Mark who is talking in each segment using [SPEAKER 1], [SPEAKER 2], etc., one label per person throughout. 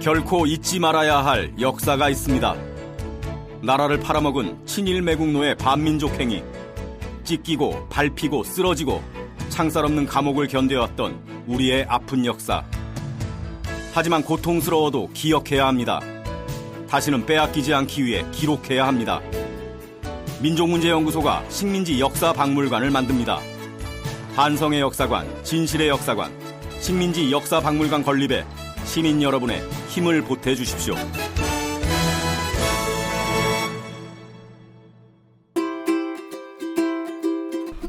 [SPEAKER 1] 결코 잊지 말아야 할 역사가 있습니다. 나라를 팔아먹은 친일 매국노의 반민족 행위, 찢기고 밟히고 쓰러지고 창살 없는 감옥을 견뎌왔던 우리의 아픈 역사. 하지만 고통스러워도 기억해야 합니다. 다시는 빼앗기지 않기 위해 기록해야 합니다. 민족문제연구소가 식민지 역사박물관을 만듭니다. 한성의 역사관, 진실의 역사관, 식민지 역사박물관 건립에 시민 여러분의 힘을 보태주십시오.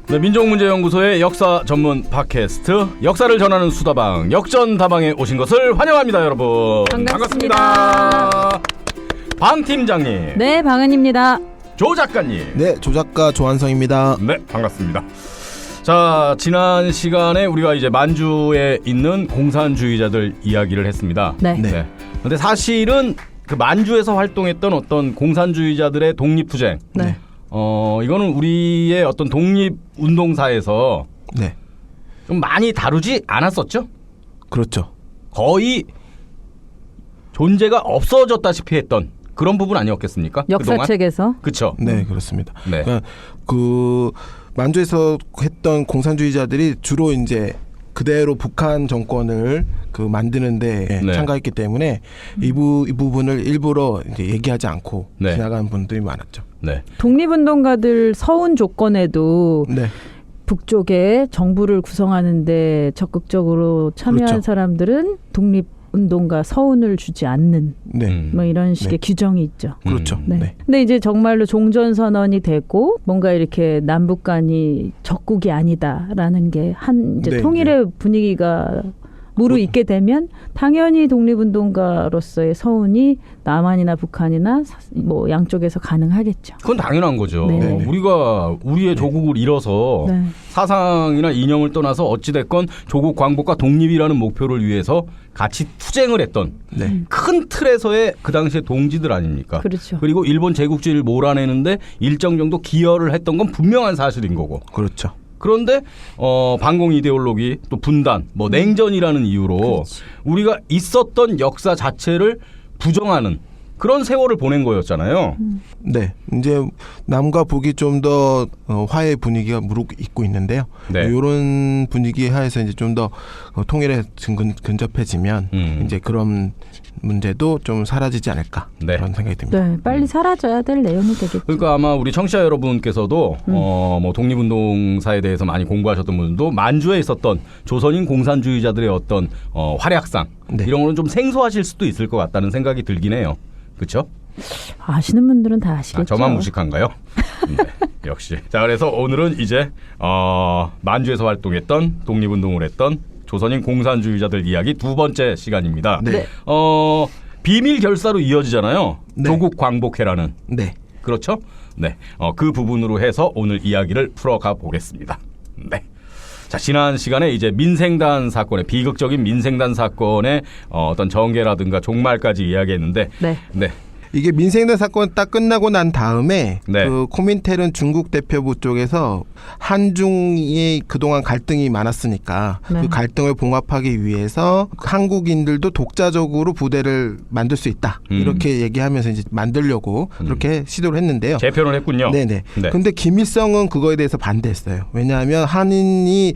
[SPEAKER 2] 네, 민족문제연구소의 역사 전문 팟캐스트 역사를 전하는 수다방 역전다방에 오신 것을 환영합니다. 여러분
[SPEAKER 3] 반갑습니다.
[SPEAKER 2] 방 팀장님.
[SPEAKER 3] 네, 방은입니다.
[SPEAKER 2] 조 작가님.
[SPEAKER 4] 네, 조작가 조한성입니다.
[SPEAKER 2] 네, 반갑습니다. 자, 지난 시간에 우리가 이제 만주에 있는 공산주의자들 이야기를 했습니다.
[SPEAKER 3] 네.
[SPEAKER 2] 네. 근데 사실은 그 만주에서 활동했던 어떤 공산주의자들의 독립투쟁,
[SPEAKER 3] 네.
[SPEAKER 2] 이거는 우리의 어떤 독립운동사에서
[SPEAKER 4] 네,
[SPEAKER 2] 좀 많이 다루지 않았었죠?
[SPEAKER 4] 그렇죠.
[SPEAKER 2] 거의 존재가 없어졌다시피 했던 그런 부분 아니었겠습니까?
[SPEAKER 3] 역사책에서.
[SPEAKER 2] 그렇죠.
[SPEAKER 4] 네, 그렇습니다.
[SPEAKER 2] 네.
[SPEAKER 4] 그러니까 그 만주에서 했던 공산주의자들이 주로 이제 그대로 북한 정권을 그 만드는데
[SPEAKER 2] 네.
[SPEAKER 4] 참가했기 때문에 이 부분을 일부러 이제 얘기하지 않고
[SPEAKER 2] 네.
[SPEAKER 4] 지나가는 분들이 많았죠.
[SPEAKER 2] 네.
[SPEAKER 3] 독립운동가들 서운 조건에도
[SPEAKER 4] 네,
[SPEAKER 3] 북쪽에 정부를 구성하는데 적극적으로 참여한
[SPEAKER 4] 그렇죠.
[SPEAKER 3] 사람들은 독립운동가 서운을 주지 않는
[SPEAKER 4] 네,
[SPEAKER 3] 뭐 이런 식의
[SPEAKER 4] 네.
[SPEAKER 3] 규정이 있죠.
[SPEAKER 4] 그렇죠.
[SPEAKER 3] 네.
[SPEAKER 4] 네.
[SPEAKER 3] 근데 이제 정말로 종전선언이 되고 뭔가 이렇게 남북 간이 적국이 아니다라는 게 한 이제
[SPEAKER 4] 네,
[SPEAKER 3] 통일의 분위기가 무르익게 되면 당연히 독립운동가로서의 서운이 남한이나 북한이나 뭐 양쪽에서 가능하겠죠.
[SPEAKER 2] 그건 당연한 거죠.
[SPEAKER 3] 네.
[SPEAKER 2] 우리가 우리의 조국을 잃어서
[SPEAKER 3] 네.
[SPEAKER 2] 사상이나 이념을 떠나서 어찌됐건 조국 광복과 독립이라는 목표를 위해서 같이 투쟁을 했던
[SPEAKER 4] 네.
[SPEAKER 2] 큰 틀에서의 그 당시의 동지들 아닙니까?
[SPEAKER 3] 그렇죠.
[SPEAKER 2] 그리고 일본 제국주의를 몰아내는데 일정 정도 기여를 했던 건 분명한 사실인 거고.
[SPEAKER 4] 그렇죠.
[SPEAKER 2] 그런데 반공 이데올로기 또 분단 뭐 냉전이라는 이유로
[SPEAKER 3] 그렇지.
[SPEAKER 2] 우리가 있었던 역사 자체를 부정하는 그런 세월을 보낸 거였잖아요.
[SPEAKER 4] 네, 이제 남과 북이 좀 더 화해 분위기가 무르익고 있는데요.
[SPEAKER 2] 네.
[SPEAKER 4] 이런 분위기 하에서 이제 좀 더 통일에 근접해지면 이제 그런 문제도 좀 사라지지 않을까
[SPEAKER 2] 네.
[SPEAKER 4] 그런 생각이 듭니다.
[SPEAKER 3] 네, 빨리 사라져야 될 내용이 되겠죠.
[SPEAKER 2] 그러니까 아마 우리 청취자 여러분께서도 뭐 독립운동사에 대해서 많이 공부하셨던 분들도 만주에 있었던 조선인 공산주의자들의 어떤 활약상
[SPEAKER 4] 네.
[SPEAKER 2] 이런 거는 좀 생소하실 수도 있을 것 같다는 생각이 들긴 해요. 그렇죠?
[SPEAKER 3] 아시는 분들은 다 아시겠죠.
[SPEAKER 2] 저만 무식한가요? 네, 역시. 자, 그래서 오늘은 이제 만주에서 활동했던 독립운동을 했던 조선인 공산주의자들 이야기 두 번째 시간입니다.
[SPEAKER 4] 네.
[SPEAKER 2] 비밀 결사로 이어지잖아요.
[SPEAKER 4] 네.
[SPEAKER 2] 조국 광복회라는.
[SPEAKER 4] 네.
[SPEAKER 2] 그렇죠? 네. 그 부분으로 해서 오늘 이야기를 풀어가 보겠습니다. 네. 자, 지난 시간에 이제 민생단 사건의 비극적인 민생단 사건의 어떤 전개라든가 종말까지 이야기했는데
[SPEAKER 3] 네.
[SPEAKER 2] 네.
[SPEAKER 4] 이게 민생단 사건 딱 끝나고 난 다음에
[SPEAKER 2] 네.
[SPEAKER 4] 그 코민텔은 중국 대표부 쪽에서 한중이 그동안 갈등이 많았으니까
[SPEAKER 3] 네.
[SPEAKER 4] 그 갈등을 봉합하기 위해서 한국인들도 독자적으로 부대를 만들 수 있다 이렇게 얘기하면서 이제 만들려고 그렇게 시도를 했는데요.
[SPEAKER 2] 재편을 했군요.
[SPEAKER 4] 네네.
[SPEAKER 2] 네.
[SPEAKER 4] 근데 김일성은 그거에 대해서 반대했어요. 왜냐하면 한인이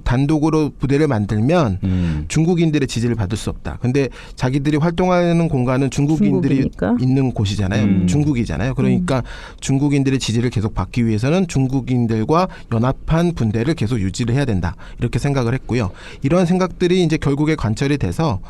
[SPEAKER 4] 단독으로 부대를 만들면 중국인들의 지지를 받을 수 없다. 근데 자기들이 활동하는 공간은 중국인들이
[SPEAKER 3] 중국이니까.
[SPEAKER 4] 있는 곳이잖아요. 중국이잖아요. 그러니까 중국인들의 지지를 계속 받기 위해서는 중국인들과 연합한 분대를 계속 유지를 해야 된다. 이렇게 생각을 했고요. 이런 생각들이 이제 결국에 관철이 돼서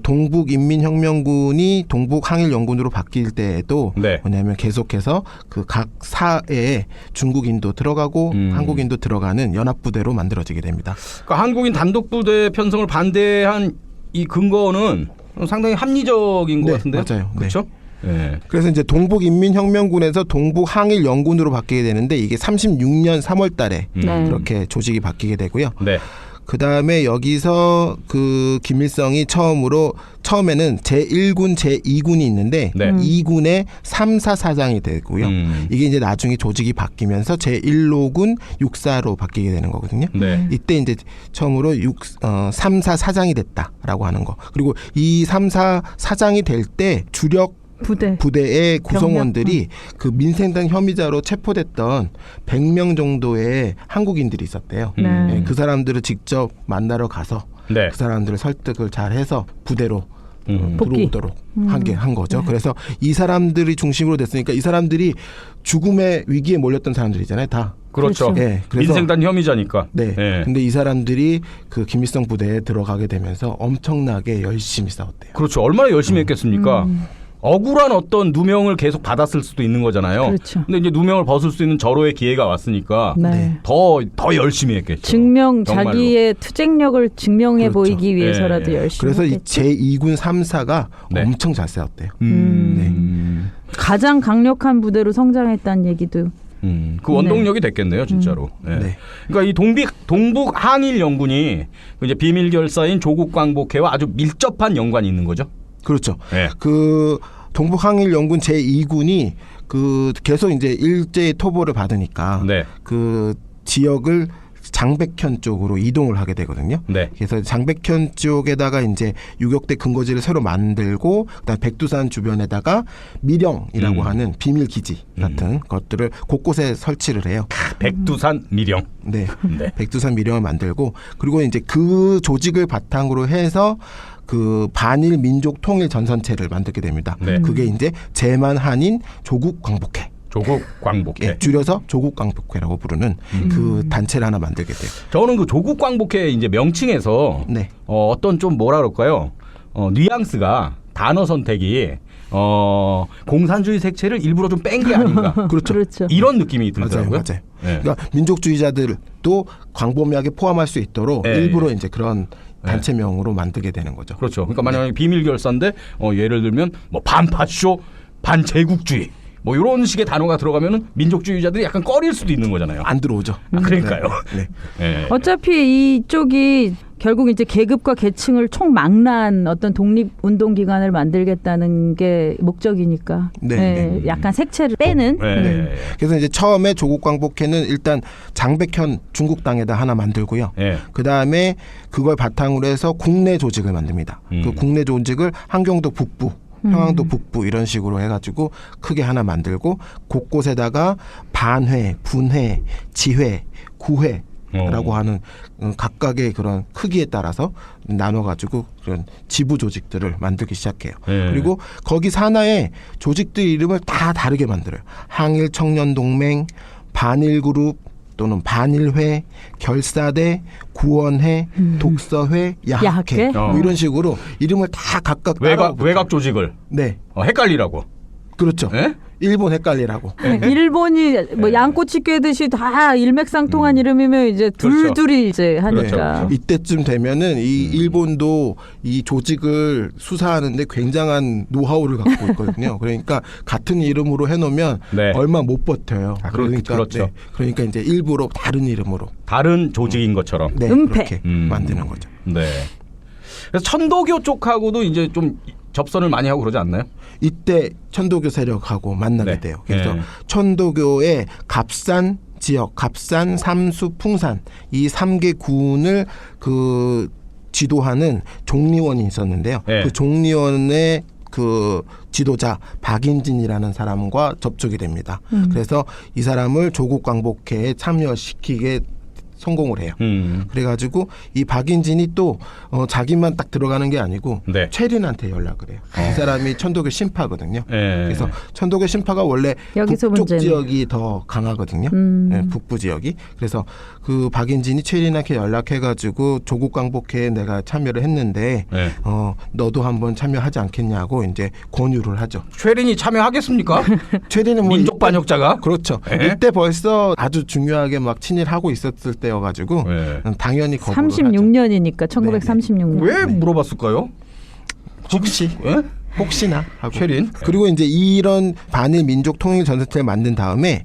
[SPEAKER 4] 동북인민혁명군이 동북항일연군으로 바뀔 때에도
[SPEAKER 2] 네.
[SPEAKER 4] 뭐냐면 계속해서 그 각 사회에 중국인도 들어가고 한국인도 들어가는 연합부대로 만들어지게 됩니다.
[SPEAKER 2] 그러니까 한국인 단독부대 편성을 반대한 이 근거는 상당히 합리적인 것
[SPEAKER 4] 네,
[SPEAKER 2] 같은데요.
[SPEAKER 4] 맞아요. 네.
[SPEAKER 2] 그렇죠? 네.
[SPEAKER 4] 그래서 이제 동북인민혁명군에서 동북항일연군으로 바뀌게 되는데 이게 36년 3월 달에
[SPEAKER 3] 네.
[SPEAKER 4] 그렇게 조직이 바뀌게 되고요.
[SPEAKER 2] 네.
[SPEAKER 4] 그 다음에 여기서 그 김일성이 처음에는 제1군, 제2군이 있는데
[SPEAKER 2] 네.
[SPEAKER 4] 2군의 3사 사장이 되고요. 이게 이제 나중에 조직이 바뀌면서 제1로군 6사로 바뀌게 되는 거거든요.
[SPEAKER 2] 네.
[SPEAKER 4] 이때 이제 처음으로 3사 사장이 됐다라고 하는 거. 그리고 이 3사 사장이 될 때 주력 부대의 구성원들이 그 민생단 혐의자로 체포됐던 100명 정도의 한국인들이 있었대요.
[SPEAKER 3] 네.
[SPEAKER 4] 그 사람들을 직접 만나러 가서
[SPEAKER 2] 네.
[SPEAKER 4] 그 사람들을 설득을 잘 해서 부대로
[SPEAKER 3] 복귀.
[SPEAKER 4] 들어오도록 한 거죠. 그래서 이 사람들이 중심으로 됐으니까 이 사람들이 죽음의 위기에 몰렸던 사람들이잖아요. 다.
[SPEAKER 2] 그렇죠.
[SPEAKER 3] 그렇죠.
[SPEAKER 4] 네, 그래서
[SPEAKER 2] 민생단 혐의자니까.
[SPEAKER 4] 네.
[SPEAKER 2] 예.
[SPEAKER 4] 근데 이 사람들이 그 김일성 부대에 들어가게 되면서 엄청나게 열심히 싸웠대요.
[SPEAKER 2] 그렇죠. 얼마나 열심히 했겠습니까? 억울한 어떤 누명을 계속 받았을 수도 있는 거잖아요.
[SPEAKER 3] 그렇죠.
[SPEAKER 2] 근데 이제 누명을 벗을 수 있는 절호의 기회가 왔으니까
[SPEAKER 3] 네.
[SPEAKER 2] 더 열심히 했겠죠.
[SPEAKER 3] 정말로.
[SPEAKER 2] 정말로.
[SPEAKER 3] 투쟁력을 증명해
[SPEAKER 4] 그렇죠.
[SPEAKER 3] 보이기 위해서라도
[SPEAKER 2] 예.
[SPEAKER 3] 열심히
[SPEAKER 4] 그래서 이
[SPEAKER 3] 했겠죠.
[SPEAKER 4] 제2군 3사가
[SPEAKER 2] 네.
[SPEAKER 4] 엄청 잘 싸웠대요.
[SPEAKER 3] 가장 강력한 부대로 성장했다는 얘기도
[SPEAKER 2] 그 원동력이 됐겠네요, 진짜로. 예.
[SPEAKER 4] 네.
[SPEAKER 2] 그러니까 이 동북 항일 연군이 이제 비밀 결사인 조국 광복회와 아주 밀접한 연관이 있는 거죠.
[SPEAKER 4] 그렇죠.
[SPEAKER 2] 예.
[SPEAKER 4] 그 동북항일 연군 제2군이 그 계속 이제 일제의 토벌을 받으니까
[SPEAKER 2] 네.
[SPEAKER 4] 그 지역을 장백현 쪽으로 이동을 하게 되거든요.
[SPEAKER 2] 네.
[SPEAKER 4] 그래서 장백현 쪽에다가 이제 유격대 근거지를 새로 만들고 그다음 백두산 주변에다가 미령이라고 하는 비밀 기지 같은 것들을 곳곳에 설치를 해요.
[SPEAKER 2] 백두산 미령.
[SPEAKER 4] 네.
[SPEAKER 2] 네.
[SPEAKER 4] 백두산 미령을 만들고 그리고 이제 그 조직을 바탕으로 해서 그 반일 민족 통일 전선체를 만들게 됩니다.
[SPEAKER 2] 네.
[SPEAKER 4] 그게 이제 제만한인 조국 광복회.
[SPEAKER 2] 조국 광복회.
[SPEAKER 4] 예, 줄여서 조국 광복회라고 부르는 그 단체를 하나 만들게 돼요.
[SPEAKER 2] 저는 그 조국 광복회 이제 명칭에서
[SPEAKER 4] 네.
[SPEAKER 2] 어떤 좀 뭐라 그럴까요? 뉘앙스가 단어 선택이 공산주의 색채를 일부러 좀 뺀 게 아닌가.
[SPEAKER 4] 그렇죠.
[SPEAKER 3] 그렇죠.
[SPEAKER 2] 이런 느낌이
[SPEAKER 4] 맞아요,
[SPEAKER 2] 들더라고요.
[SPEAKER 4] 맞아요.
[SPEAKER 2] 예.
[SPEAKER 4] 그러니까 민족주의자들도 광범위하게 포함할 수 있도록
[SPEAKER 2] 예,
[SPEAKER 4] 일부러 이제 그런 단체명으로 만들게 되는 거죠.
[SPEAKER 2] 그렇죠. 그러니까 만약에 비밀 결사인데 예를 들면 뭐 반파쇼, 반제국주의 뭐 이런 식의 단어가 들어가면은 민족주의자들이 약간 꺼릴 수도 있는 거잖아요.
[SPEAKER 4] 안 들어오죠.
[SPEAKER 2] 그러니까요.
[SPEAKER 4] 네.
[SPEAKER 2] 예.
[SPEAKER 3] 어차피 이쪽이 결국 이제 계급과 계층을 총망라한 어떤 독립운동기관을 만들겠다는 게 목적이니까
[SPEAKER 4] 네, 네.
[SPEAKER 3] 약간 색채를 빼는
[SPEAKER 2] 네.
[SPEAKER 4] 그래서 이제 처음에 조국 광복회는 일단 장백현 중국 땅에다 하나 만들고요.
[SPEAKER 2] 예.
[SPEAKER 4] 그 다음에 그걸 바탕으로 해서 국내 조직을 만듭니다. 그 국내 조직을 한경도 북부, 평안도 북부 이런 식으로 해가지고 크게 하나 만들고 곳곳에다가 반회, 분회, 지회, 구회 라고 하는 각각의 그런 크기에 따라서 나눠가지고 그런 지부 조직들을 만들기 시작해요.
[SPEAKER 2] 네.
[SPEAKER 4] 그리고 거기 산하에 조직들 이름을 다 다르게 만들어요. 항일 청년동맹, 반일그룹 또는 반일회, 결사대, 구원회, 독서회, 야학회
[SPEAKER 3] 야학회?
[SPEAKER 4] 뭐 이런 식으로 이름을 다 각각
[SPEAKER 2] 외곽 조직을
[SPEAKER 4] 네,
[SPEAKER 2] 헷갈리라고.
[SPEAKER 4] 그렇죠.
[SPEAKER 2] 예?
[SPEAKER 4] 일본 헷갈리라고.
[SPEAKER 3] 일본이 뭐 양꼬치 꿰듯이 다 일맥상통한 이름이면 이제
[SPEAKER 2] 그렇죠.
[SPEAKER 3] 둘둘이 이제 하니까
[SPEAKER 2] 그렇죠.
[SPEAKER 4] 이때쯤 되면은 이 일본도 이 조직을 수사하는데 굉장한 노하우를 갖고 있거든요. 그러니까 같은 이름으로 해놓으면
[SPEAKER 2] 네.
[SPEAKER 4] 얼마 못 버텨요.
[SPEAKER 2] 그렇죠.
[SPEAKER 4] 그러니까 이제 일부러 다른 이름으로
[SPEAKER 2] 다른 조직인 것처럼.
[SPEAKER 4] 네,
[SPEAKER 3] 은폐.
[SPEAKER 4] 그렇게 만드는 거죠.
[SPEAKER 2] 네. 그래서 천도교 쪽하고도 이제 좀 접선을 많이 하고 그러지 않나요?
[SPEAKER 4] 이때 천도교 세력하고 만나게
[SPEAKER 2] 네.
[SPEAKER 4] 돼요. 그래서
[SPEAKER 2] 네.
[SPEAKER 4] 천도교의 갑산 지역, 갑산, 삼수, 풍산 이 3개 군을 그 지도하는 종리원이 있었는데요.
[SPEAKER 2] 네.
[SPEAKER 4] 그 종리원의 그 지도자 박인진이라는 사람과 접촉이 됩니다. 그래서 이 사람을 조국 광복회에 참여시키게 성공을 해요. 그래가지고 이 박인진이 또 자기만 딱 들어가는 게 아니고
[SPEAKER 2] 네.
[SPEAKER 4] 최린한테 연락을 해요. 이 사람이 천도교 신파거든요.
[SPEAKER 2] 네.
[SPEAKER 4] 그래서 천도교 신파가 원래
[SPEAKER 3] 여기서
[SPEAKER 4] 북쪽
[SPEAKER 3] 문제는.
[SPEAKER 4] 지역이 더 강하거든요. 네, 북부 지역이. 그래서 그 박인진이 최린한테 연락해가지고 조국 광복회에 내가 참여를 했는데
[SPEAKER 2] 네.
[SPEAKER 4] 너도 한번 참여하지 않겠냐고 이제 권유를 하죠.
[SPEAKER 2] 최린이 참여하겠습니까?
[SPEAKER 4] 최린은 뭐
[SPEAKER 2] 민족 반역자가?
[SPEAKER 4] 그렇죠.
[SPEAKER 2] 네.
[SPEAKER 4] 이때 벌써 아주 중요하게 막 친일하고 있었을 때여가지고
[SPEAKER 2] 네.
[SPEAKER 4] 당연히 거부를 하죠.
[SPEAKER 3] 36년이니까 1936년.
[SPEAKER 2] 왜 물어봤을까요?
[SPEAKER 4] 혹시
[SPEAKER 2] 예?
[SPEAKER 4] 혹시나 하고.
[SPEAKER 2] 최린?
[SPEAKER 4] 그리고 이제 이런 반일 민족 통일 전선체를 만든 다음에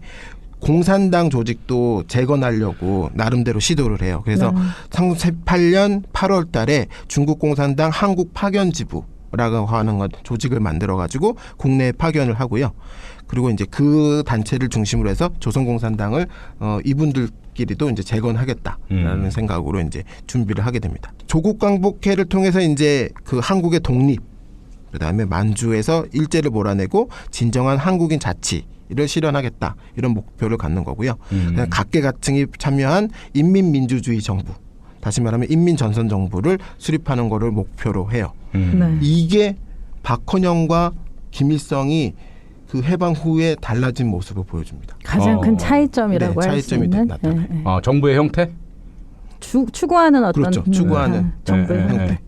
[SPEAKER 4] 공산당 조직도 재건하려고 나름대로 시도를 해요. 그래서 1938년 8월 달에 중국 공산당 한국 파견지부라고 하는 것 조직을 만들어 가지고 국내에 파견을 하고요. 그리고 이제 그 단체를 중심으로 해서 조선공산당을 이분들끼리도 이제 재건하겠다라는 생각으로 이제 준비를 하게 됩니다. 조국 광복회를 통해서 이제 그 한국의 독립, 그다음에 만주에서 일제를 몰아내고 진정한 한국인 자치를 실현하겠다 이런 목표를 갖는 거고요. 각계각층이 참여한 인민민주주의 정부, 다시 말하면 인민전선정부를 수립하는 거를 목표로 해요.
[SPEAKER 3] 네.
[SPEAKER 4] 이게 박헌영과 김일성이 그 해방 후에 달라진 모습을 보여줍니다.
[SPEAKER 3] 가장 큰 차이점이라고
[SPEAKER 4] 네,
[SPEAKER 3] 할 수
[SPEAKER 4] 차이점이
[SPEAKER 3] 있는
[SPEAKER 4] 나타나요.
[SPEAKER 2] 정부의 형태?
[SPEAKER 3] 추구하는 어떤
[SPEAKER 4] 그렇죠. 추구하는
[SPEAKER 3] 정부의 형태.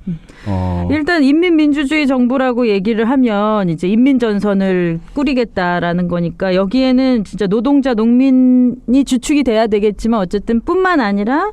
[SPEAKER 2] 어.
[SPEAKER 3] 일단 인민민주주의 정부라고 얘기를 하면 이제 인민전선을 꾸리겠다라는 거니까 여기에는 진짜 노동자 농민이 주축이 돼야 되겠지만 어쨌든 뿐만 아니라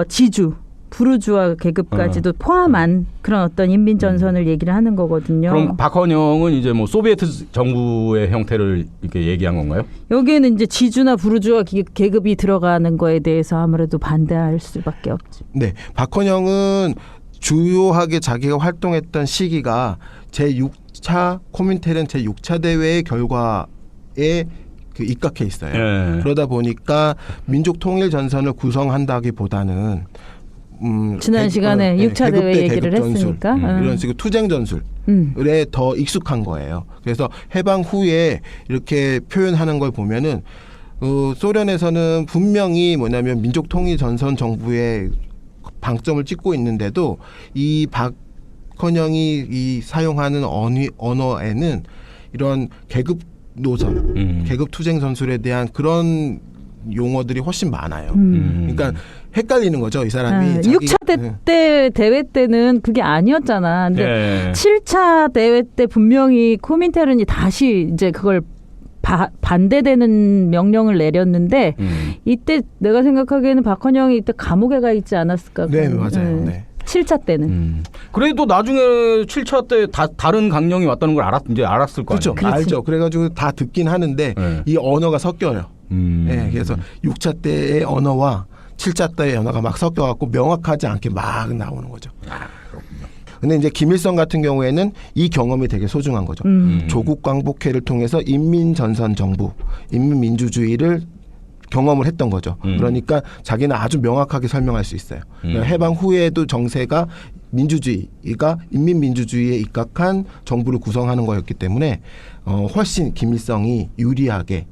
[SPEAKER 3] 지주 부르주아 계급까지도 포함한 그런 어떤 인민전선을 얘기를 하는 거거든요.
[SPEAKER 2] 그럼 박헌영은 이제 뭐 소비에트 정부의 형태를 이렇게 얘기한 건가요?
[SPEAKER 3] 여기에는 이제 지주나 부르주아 계급이 들어가는 거에 대해서 아무래도 반대할 수밖에 없죠.
[SPEAKER 4] 네, 박헌영은 주요하게 자기가 활동했던 시기가 제6차 코민텔은 제6차 대회의 결과에 그 입각해 있어요.
[SPEAKER 2] 예.
[SPEAKER 4] 그러다 보니까 민족 통일 전선을 구성한다기보다는
[SPEAKER 3] 지난 시간에 6차 대회 얘기를 했으니까
[SPEAKER 4] 이런 식으로 투쟁 전술에 더 익숙한 거예요. 그래서 해방 후에 이렇게 표현하는 걸 보면은 소련에서는 분명히 뭐냐면 민족 통일 전선 정부에 방점을 찍고 있는데도 이 박헌영이 이 사용하는 언어에는 이런 계급 노선, 계급 투쟁 전술에 대한 그런 용어들이 훨씬 많아요. 그러니까 헷갈리는 거죠, 이 사람이.
[SPEAKER 3] 6차 대회 때는 그게 아니었잖아. 근데
[SPEAKER 2] 예.
[SPEAKER 3] 7차 대회 때 분명히 코민테른이 다시 이제 그걸 반대되는 명령을 내렸는데 이때 내가 생각하기에는 박헌영이 이때 감옥에 가 있지 않았을까?
[SPEAKER 4] 네, 맞아요. 네.
[SPEAKER 3] 7차 때는.
[SPEAKER 2] 그래도 나중에 7차 때 다른 강령이 왔다는 걸 이제 알았을 거
[SPEAKER 4] 그렇죠.
[SPEAKER 2] 아니에요?
[SPEAKER 3] 그렇지.
[SPEAKER 4] 알죠. 그래가지고 다 듣긴 하는데
[SPEAKER 2] 네.
[SPEAKER 4] 이 언어가 섞여요. 네, 그래서 6차 때의 언어와 7차 때의 언어가 막 섞여갖고 명확하지 않게 막 나오는 거죠. 근데 이제 김일성 같은 경우에는 이 경험이 되게 소중한 거죠. 조국 광복회를 통해서 인민전선 정부, 인민민주주의를 경험을 했던 거죠. 그러니까 자기는 아주 명확하게 설명할 수 있어요. 해방 후에도 정세가 민주주의가 인민민주주의에 입각한 정부를 구성하는 거였기 때문에 훨씬 김일성이 유리하게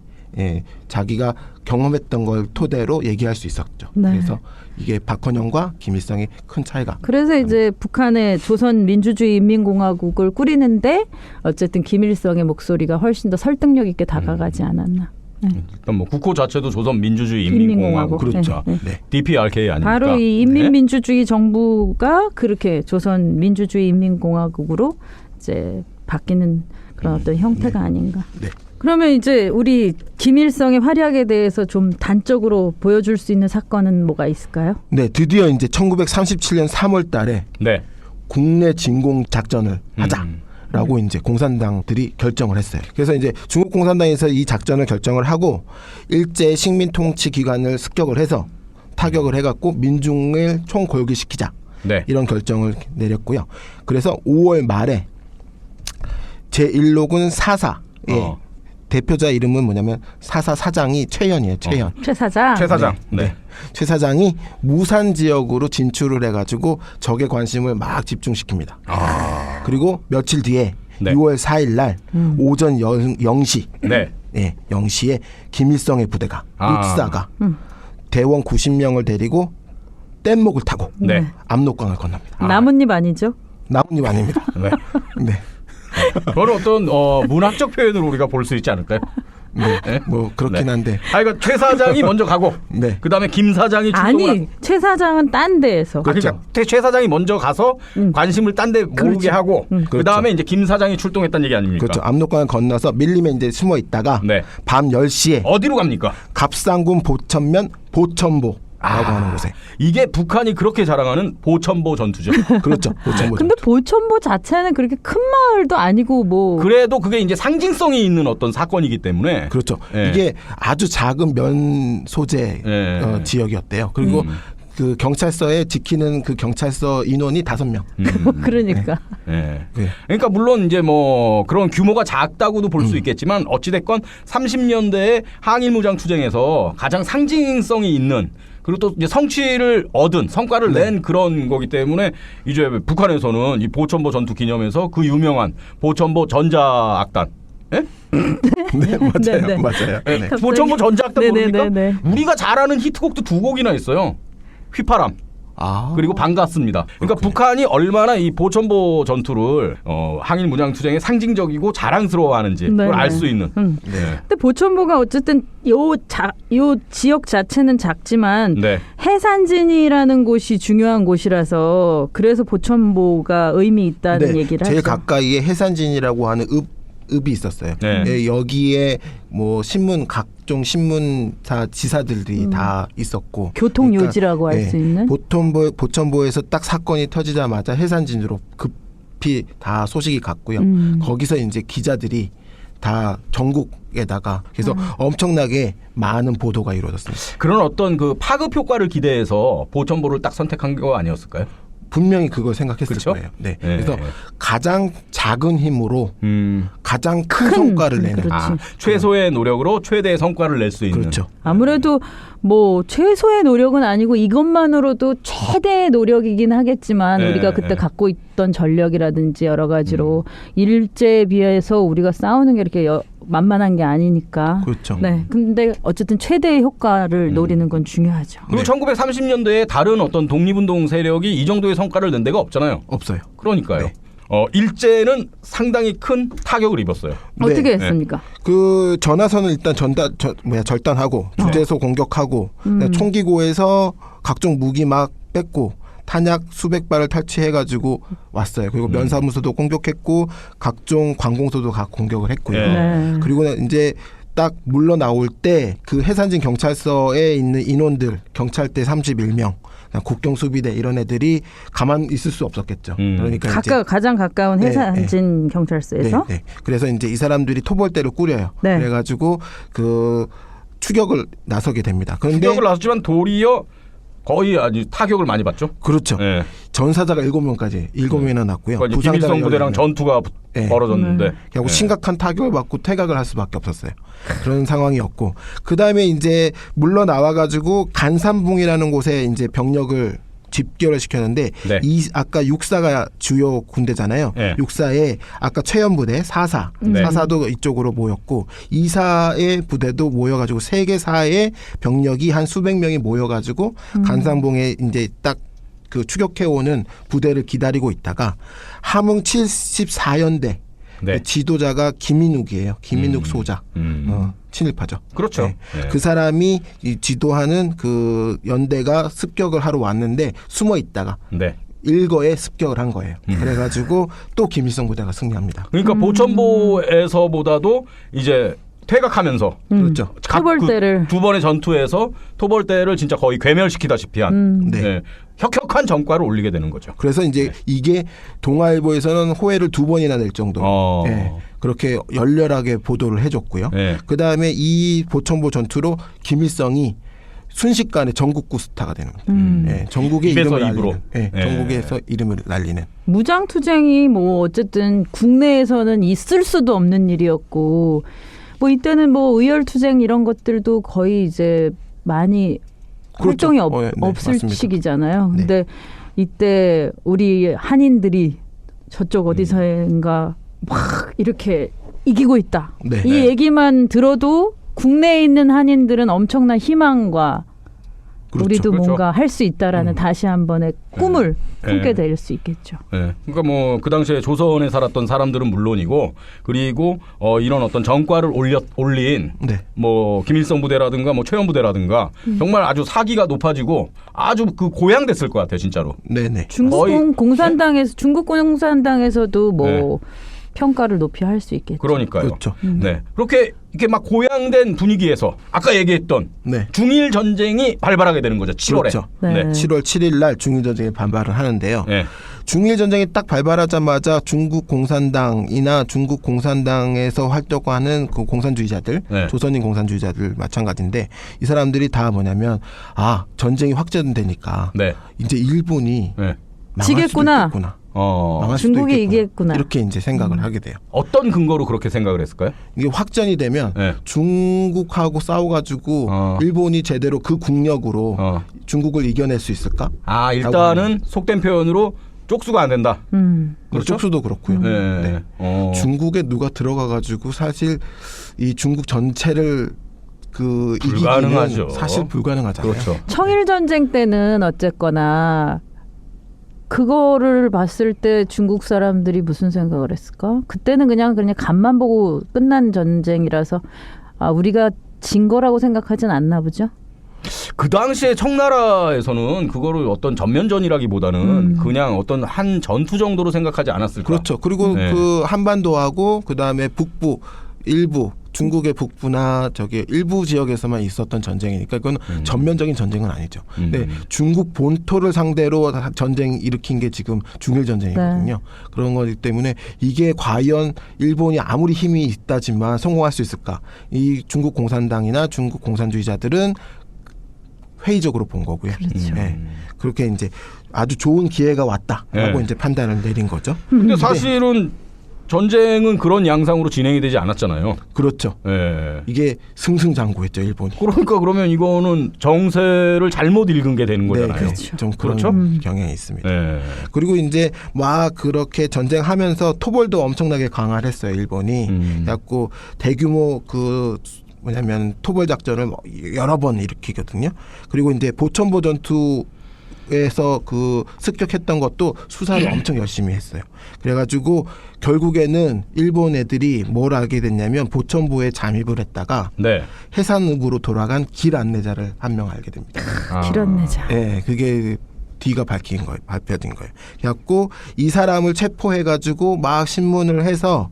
[SPEAKER 4] 자기가 경험했던 걸 토대로 얘기할 수 있었죠.
[SPEAKER 3] 네.
[SPEAKER 4] 그래서 이게 박헌영과 김일성의 큰 차이가.
[SPEAKER 3] 그래서 이제 북한의 조선민주주의 인민공화국을 꾸리는데 어쨌든 김일성의 목소리가 훨씬 더 설득력 있게 다가가지 않았나.
[SPEAKER 2] 일단 뭐 국호 자체도 조선민주주의 인민공화국.
[SPEAKER 4] 그렇죠.
[SPEAKER 3] 네.
[SPEAKER 4] 네.
[SPEAKER 2] DPRK 아닙니까?
[SPEAKER 3] 바로 이 인민민주주의 정부가 그렇게 조선민주주의 인민공화국으로 이제 바뀌는 그런 어떤 형태가 아닌가.
[SPEAKER 4] 네.
[SPEAKER 3] 그러면 이제 우리 김일성의 활약에 대해서 좀 단적으로 보여줄 수 있는 사건은 뭐가 있을까요?
[SPEAKER 4] 네, 드디어 이제 1937년 3월 달에
[SPEAKER 2] 네.
[SPEAKER 4] 국내 진공 작전을 하자라고 이제 공산당들이 결정을 했어요. 그래서 이제 중국 공산당에서 이 작전을 결정을 하고 일제 식민 통치 기관을 습격을 해서 타격을 해갖고 민중을 총골기시키자.
[SPEAKER 2] 네.
[SPEAKER 4] 이런 결정을 내렸고요. 그래서 5월 말에 제1로군 사사의 대표자 이름은 뭐냐면 사사 사장이 최현이에요. 최현.
[SPEAKER 3] 최 사장.
[SPEAKER 2] 최 사장.
[SPEAKER 4] 네.
[SPEAKER 2] 네.
[SPEAKER 4] 최 사장이 무산 지역으로 진출을 해가지고 적의 관심을 막 집중시킵니다. 그리고 며칠 뒤에
[SPEAKER 2] 네.
[SPEAKER 4] 6월 4일 날 오전 0시
[SPEAKER 2] 네.
[SPEAKER 4] 0시에 김일성의 부대가 육사가 대원 90명을 데리고 뗏목을 타고
[SPEAKER 2] 네.
[SPEAKER 4] 압록강을 건넙니다.
[SPEAKER 3] 나뭇잎 아니죠?
[SPEAKER 4] 나뭇잎 아닙니다.
[SPEAKER 2] 네.
[SPEAKER 4] 네.
[SPEAKER 2] 그건 어떤 문학적 표현으로 우리가 볼 수 있지 않을까요?
[SPEAKER 4] 네.
[SPEAKER 2] 네?
[SPEAKER 4] 뭐 그렇긴
[SPEAKER 2] 네.
[SPEAKER 4] 한데.
[SPEAKER 2] 그러니까 최 사장이 먼저 가고
[SPEAKER 4] 네.
[SPEAKER 2] 그다음에 김 사장이 출동을
[SPEAKER 3] 아니 최 사장은 딴 데에서.
[SPEAKER 2] 그러니까 최 사장이 먼저 가서 관심을 딴 데 모으게 하고 그다음에 이제 김 사장이 출동했다는 얘기 아닙니까?
[SPEAKER 4] 그렇죠. 압록강을 건너서 밀림에 이제 숨어 있다가
[SPEAKER 2] 네.
[SPEAKER 4] 밤 10시에
[SPEAKER 2] 어디로 갑니까?
[SPEAKER 4] 갑상군 보천면 보천보 하는 곳에.
[SPEAKER 2] 이게 북한이 그렇게 자랑하는 보천보 전투죠.
[SPEAKER 4] 그렇죠. 보천보
[SPEAKER 3] 근데
[SPEAKER 4] 전투.
[SPEAKER 3] 보천보 자체는 그렇게 큰 마을도 아니고 뭐
[SPEAKER 2] 그래도 그게 이제 상징성이 있는 어떤 사건이기 때문에
[SPEAKER 4] 그렇죠.
[SPEAKER 2] 예.
[SPEAKER 4] 이게 아주 작은 면 소재
[SPEAKER 2] 예.
[SPEAKER 4] 지역이었대요. 그리고 그 경찰서에 지키는 그 경찰서 인원이 5명.
[SPEAKER 3] 그러니까
[SPEAKER 2] 예.
[SPEAKER 4] 예.
[SPEAKER 2] 그러니까 물론 이제 뭐 그런 규모가 작다고도 볼 수 있겠지만 어찌됐건 30년대에 항일무장 투쟁에서 가장 상징성이 있는 그리고 또 이제 성취를 얻은 성과를 낸 그런 거기 때문에 이제 북한에서는 이 보천보 전투 기념해서 그 유명한 보천보 전자악단 예?
[SPEAKER 4] 네, 맞아요.
[SPEAKER 3] 네.
[SPEAKER 4] 맞아요.
[SPEAKER 2] 예,
[SPEAKER 4] 네.
[SPEAKER 2] 보천보 전자악단 모릅니까?
[SPEAKER 3] 네네네네.
[SPEAKER 2] 우리가 잘 아는 히트곡도 2곡이나 있어요. 휘파람
[SPEAKER 4] 아.
[SPEAKER 2] 그리고 반갑습니다. 그러니까 북한이 얼마나 이 보천보 전투를 항일 무장 투쟁의 상징적이고 자랑스러워하는지 그걸
[SPEAKER 3] 네네.
[SPEAKER 2] 알 수 있는.
[SPEAKER 4] 네.
[SPEAKER 3] 근데 보천보가 어쨌든 요 지역 자체는 작지만
[SPEAKER 2] 네.
[SPEAKER 3] 해산진이라는 곳이 중요한 곳이라서 그래서 보천보가 의미 있다는
[SPEAKER 4] 네,
[SPEAKER 3] 얘기를
[SPEAKER 4] 제일
[SPEAKER 3] 하죠.
[SPEAKER 4] 가까이에 해산진이라고 하는 읍이 있었어요.
[SPEAKER 2] 네.
[SPEAKER 4] 예, 여기에 뭐 각종 신문사 지사들이 다 있었고
[SPEAKER 3] 교통 요지라고 할 수 있는.
[SPEAKER 4] 보천보에서 딱 사건이 터지자마자 해산진으로 급히 다 소식이 갔고요. 거기서 이제 기자들이 다 전국에다가 그래서 엄청나게 많은 보도가 이루어졌습니다.
[SPEAKER 2] 그런 어떤 그 파급 효과를 기대해서 보천보를 딱 선택한 거 아니었을까요?
[SPEAKER 4] 분명히 그걸 생각했을
[SPEAKER 2] 그렇죠?
[SPEAKER 4] 거예요. 네.
[SPEAKER 2] 네.
[SPEAKER 4] 그래서 가장 작은 힘으로 가장 큰 성과를 내는.
[SPEAKER 3] 그렇지.
[SPEAKER 2] 최소의 노력으로 최대의 성과를 낼 수 있는.
[SPEAKER 4] 그렇죠.
[SPEAKER 3] 아무래도 뭐 최소의 노력은 아니고 이것만으로도 최대의 노력이긴 하겠지만
[SPEAKER 2] 네,
[SPEAKER 3] 우리가 그때
[SPEAKER 2] 네.
[SPEAKER 3] 갖고 있던 전력이라든지 여러 가지로 일제에 비해서 우리가 싸우는 게 이렇게 만만한 게 아니니까.
[SPEAKER 4] 그렇죠.
[SPEAKER 3] 네. 근데 어쨌든 최대의 효과를 노리는 건 중요하죠.
[SPEAKER 2] 그리고 1930년대에 다른 어떤 독립운동 세력이 이 정도의 성과를 낸 데가 없잖아요.
[SPEAKER 4] 없어요.
[SPEAKER 2] 그러니까요.
[SPEAKER 4] 네.
[SPEAKER 2] 일제는 상당히 큰 타격을 입었어요.
[SPEAKER 3] 어떻게
[SPEAKER 4] 네.
[SPEAKER 3] 했습니까?
[SPEAKER 4] 그 전화선을 일단 절단하고 주재소 공격하고 총기고에서 각종 무기 막 뺐고 탄약 수백 발을 탈취해가지고 왔어요. 그리고 면사무소도 공격했고 각종 관공서도 다 공격을 했고요.
[SPEAKER 3] 네.
[SPEAKER 4] 그리고 이제 딱 물러나올 때 그 해산진 경찰서에 있는 인원들 경찰대 31명 국경수비대 이런 애들이 가만 있을 수 없었겠죠. 그러니까 이제
[SPEAKER 3] 가장 가까운
[SPEAKER 4] 네,
[SPEAKER 3] 해산진 경찰서에서
[SPEAKER 4] 네. 그래서 이제 이 사람들이 토벌대를 꾸려요.
[SPEAKER 3] 네.
[SPEAKER 4] 그래가지고 그 추격을 나서게 됩니다. 그런데
[SPEAKER 2] 추격을 나섰지만 도리어 거의 아주 타격을 많이 받죠.
[SPEAKER 4] 그렇죠.
[SPEAKER 2] 네.
[SPEAKER 4] 전사자가 7명이나 났고요.
[SPEAKER 2] 그러니까 이제 김일성 부대랑
[SPEAKER 4] 11명.
[SPEAKER 2] 전투가
[SPEAKER 4] 네.
[SPEAKER 2] 벌어졌는데
[SPEAKER 4] 결국
[SPEAKER 2] 네.
[SPEAKER 4] 심각한 타격을 받고 퇴각을 할 수밖에 없었어요. 그런 상황이었고 그 다음에 이제 물러 나와가지고 간산봉이라는 곳에 이제 병력을 집결을 시켰는데
[SPEAKER 2] 네.
[SPEAKER 4] 아까 육사가 주요 군대잖아요.
[SPEAKER 2] 네.
[SPEAKER 4] 육사에 아까 최연부대 4사,
[SPEAKER 2] 네.
[SPEAKER 4] 4사도 이쪽으로 모였고 2사의 부대도 모여가지고 3개 사의 병력이 한 수백 명이 모여가지고 간산봉에 이제 딱 그 추격해오는 부대를 기다리고 있다가 함흥 74연대
[SPEAKER 2] 네.
[SPEAKER 4] 그 지도자가 김인욱이에요. 김인욱 소자. 친일파죠.
[SPEAKER 2] 그렇죠.
[SPEAKER 4] 네.
[SPEAKER 2] 네.
[SPEAKER 4] 그 사람이 이 지도하는 그 연대가 습격을 하러 왔는데 숨어 있다가
[SPEAKER 2] 네.
[SPEAKER 4] 일거에 습격을 한 거예요. 그래가지고 또 김일성 부대가 승리합니다.
[SPEAKER 2] 그러니까 보천보에서보다도 이제 퇴각하면서
[SPEAKER 4] 그렇죠.
[SPEAKER 3] 토벌대를.
[SPEAKER 2] 두 번의 전투에서 토벌대를 진짜 거의 괴멸시키다시피 한
[SPEAKER 4] 네.
[SPEAKER 2] 혁혁한 전과를 올리게 되는 거죠.
[SPEAKER 4] 그래서 이제 이게 동아일보에서는 호해를 2번이나 낼 정도로 그렇게 열렬하게 보도를 해줬고요.
[SPEAKER 2] 네.
[SPEAKER 4] 그 다음에 이 보천보 전투로 김일성이 순식간에 전국구 스타가 되는 겁니다. 예, 전국의
[SPEAKER 2] 입에서
[SPEAKER 4] 이름을
[SPEAKER 2] 입으로.
[SPEAKER 4] 날리는,
[SPEAKER 2] 예.
[SPEAKER 4] 전국에서 이름을 날리는.
[SPEAKER 3] 무장투쟁이 뭐 어쨌든 국내에서는 있을 수도 없는 일이었고 뭐 이때는 뭐 의열투쟁 이런 것들도 거의 이제 많이
[SPEAKER 4] 그렇죠.
[SPEAKER 3] 활동이
[SPEAKER 4] 네,
[SPEAKER 3] 없을
[SPEAKER 4] 맞습니다.
[SPEAKER 3] 시기잖아요.
[SPEAKER 4] 네.
[SPEAKER 3] 근데 이때 우리 한인들이 저쪽 어디서인가 막 이렇게 이기고 있다.
[SPEAKER 4] 네.
[SPEAKER 3] 이
[SPEAKER 2] 네.
[SPEAKER 3] 얘기만 들어도 국내에 있는 한인들은 엄청난 희망과
[SPEAKER 4] 그렇죠.
[SPEAKER 3] 우리도
[SPEAKER 2] 그렇죠.
[SPEAKER 3] 뭔가 할 수 있다라는 다시 한 번의 꿈을 품게
[SPEAKER 2] 네.
[SPEAKER 3] 될 수 있겠죠.
[SPEAKER 2] 네. 그러니까 뭐 그 당시에 조선에 살았던 사람들은 물론이고 그리고 이런 어떤 전과를 올린
[SPEAKER 4] 네.
[SPEAKER 2] 뭐 김일성 부대라든가 뭐 최연 부대라든가 정말 아주 사기가 높아지고 아주 그 고양됐을 것 같아요, 진짜로.
[SPEAKER 4] 네네.
[SPEAKER 3] 중국
[SPEAKER 2] 거의-
[SPEAKER 3] 공산당에서 중국 공산당에서도 뭐
[SPEAKER 2] 네.
[SPEAKER 3] 평가를 높이 할 수 있겠죠.
[SPEAKER 2] 그러니까요.
[SPEAKER 4] 그렇죠.
[SPEAKER 2] 네. 그렇게 이렇게 막 고양된 분위기에서 아까 얘기했던
[SPEAKER 4] 네.
[SPEAKER 2] 중일 전쟁이 발발하게 되는 거죠. 7월에.
[SPEAKER 4] 그렇죠.
[SPEAKER 3] 네.
[SPEAKER 4] 7월 7일 날 중일 전쟁에 반발을 하는데요.
[SPEAKER 2] 네.
[SPEAKER 4] 중일 전쟁이 딱 발발하자마자 중국 공산당이나 중국 공산당에서 활동하는 그 공산주의자들,
[SPEAKER 2] 네.
[SPEAKER 4] 조선인 공산주의자들 마찬가지인데 이 사람들이 다 뭐냐면 전쟁이 확전되니까
[SPEAKER 2] 네.
[SPEAKER 4] 이제 일본이
[SPEAKER 2] 네.
[SPEAKER 4] 망할
[SPEAKER 3] 지겠구나.
[SPEAKER 4] 수도 있겠구나.
[SPEAKER 2] 어.
[SPEAKER 4] 망할 수도
[SPEAKER 3] 중국이
[SPEAKER 4] 있겠구나.
[SPEAKER 3] 이기겠구나.
[SPEAKER 4] 이렇게 이제 생각을 하게 돼요.
[SPEAKER 2] 어떤 근거로 그렇게 생각을 했을까요?
[SPEAKER 4] 이게 확전이 되면
[SPEAKER 2] 네.
[SPEAKER 4] 중국하고 싸워가지고 일본이 제대로 그 국력으로 중국을 이겨낼 수 있을까?
[SPEAKER 2] 일단은 속된 표현으로 쪽수가 안 된다. 그렇죠?
[SPEAKER 4] 쪽수도 그렇고요.
[SPEAKER 2] 네.
[SPEAKER 4] 네. 중국에 누가 들어가가지고 사실 이 중국 전체를
[SPEAKER 2] 불가능하죠.
[SPEAKER 4] 이기기는 사실 불가능하잖아요.
[SPEAKER 2] 그렇죠.
[SPEAKER 3] 청일 전쟁 때는 어쨌거나 그거를 봤을 때 중국 사람들이 무슨 생각을 했을까? 그때는 그냥 간만 보고 끝난 전쟁이라서 우리가 진 거라고 생각하진 않나 보죠.
[SPEAKER 2] 그 당시에 청나라에서는 그거를 어떤 전면전이라기보다는 그냥 어떤 한 전투 정도로 생각하지 않았을까?
[SPEAKER 4] 그렇죠. 그리고
[SPEAKER 2] 네.
[SPEAKER 4] 그 한반도하고 그 다음에 북부 일부 중국의 북부나 일부 지역에서만 있었던 전쟁이니까 그건 전면적인 전쟁은 아니죠. 근데 중국 본토를 상대로 전쟁 일으킨 게 지금 중일 전쟁이거든요. 그런 거기 때문에 이게 과연 일본이 아무리 힘이 있다지만 성공할 수 있을까? 이 중국 공산당이나 중국 공산주의자들은 회의적으로 본 거고요.
[SPEAKER 3] 그렇죠.
[SPEAKER 4] 네. 그렇게 이제 아주 좋은 기회가 왔다라고
[SPEAKER 2] 네.
[SPEAKER 4] 이제 판단을 내린 거죠.
[SPEAKER 2] 근데 사실은 전쟁은 그런 양상으로 진행이 되지 않았잖아요.
[SPEAKER 4] 그렇죠.
[SPEAKER 2] 예.
[SPEAKER 4] 이게 승승장구했죠, 일본이.
[SPEAKER 2] 그러니까 그러면 이거는 정세를 잘못 읽은 게 되는 거잖아요.
[SPEAKER 4] 네, 그렇죠. 좀 그런
[SPEAKER 2] 그렇죠?
[SPEAKER 4] 경향이 있습니다.
[SPEAKER 2] 예.
[SPEAKER 4] 그리고 이제 막 그렇게 전쟁하면서 토벌도 엄청나게 강화를 했어요, 일본이. 그래갖고 대규모 뭐냐면 토벌 작전을 여러 번 일으키거든요. 그리고 이제 보천보 전투에서 습격했던 것도 수사를 엄청 열심히 했어요. 그래가지고 결국에는 일본 애들이 뭘 알게 됐냐면 보천보에 잠입을 했다가
[SPEAKER 2] 네.
[SPEAKER 4] 해산읍으로 돌아간 길 안내자를 한 명 알게 됩니다.
[SPEAKER 3] 길 안내자.
[SPEAKER 4] 네, 그게 뒤가 발표된 거예요. 그래갖고 이 사람을 체포해가지고 막 신문을 해서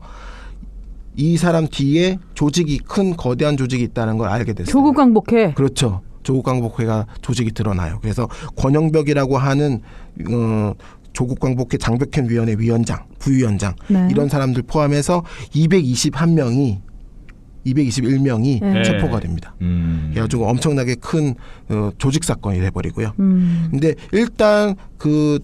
[SPEAKER 4] 이 사람 뒤에 큰 거대한 조직이 있다는 걸 알게 됐어요.
[SPEAKER 3] 조국 광복회.
[SPEAKER 4] 그렇죠. 조국 광복회가 조직이 드러나요. 그래서 권영벽이라고 하는 조국 광복회 장벽현 위원회 위원장, 부위원장
[SPEAKER 3] 네.
[SPEAKER 4] 이런 사람들 포함해서 221명이
[SPEAKER 3] 네.
[SPEAKER 4] 체포가 됩니다. 그래가지고 엄청나게 큰 조직 사건이 돼버리고요. 근데 일단 그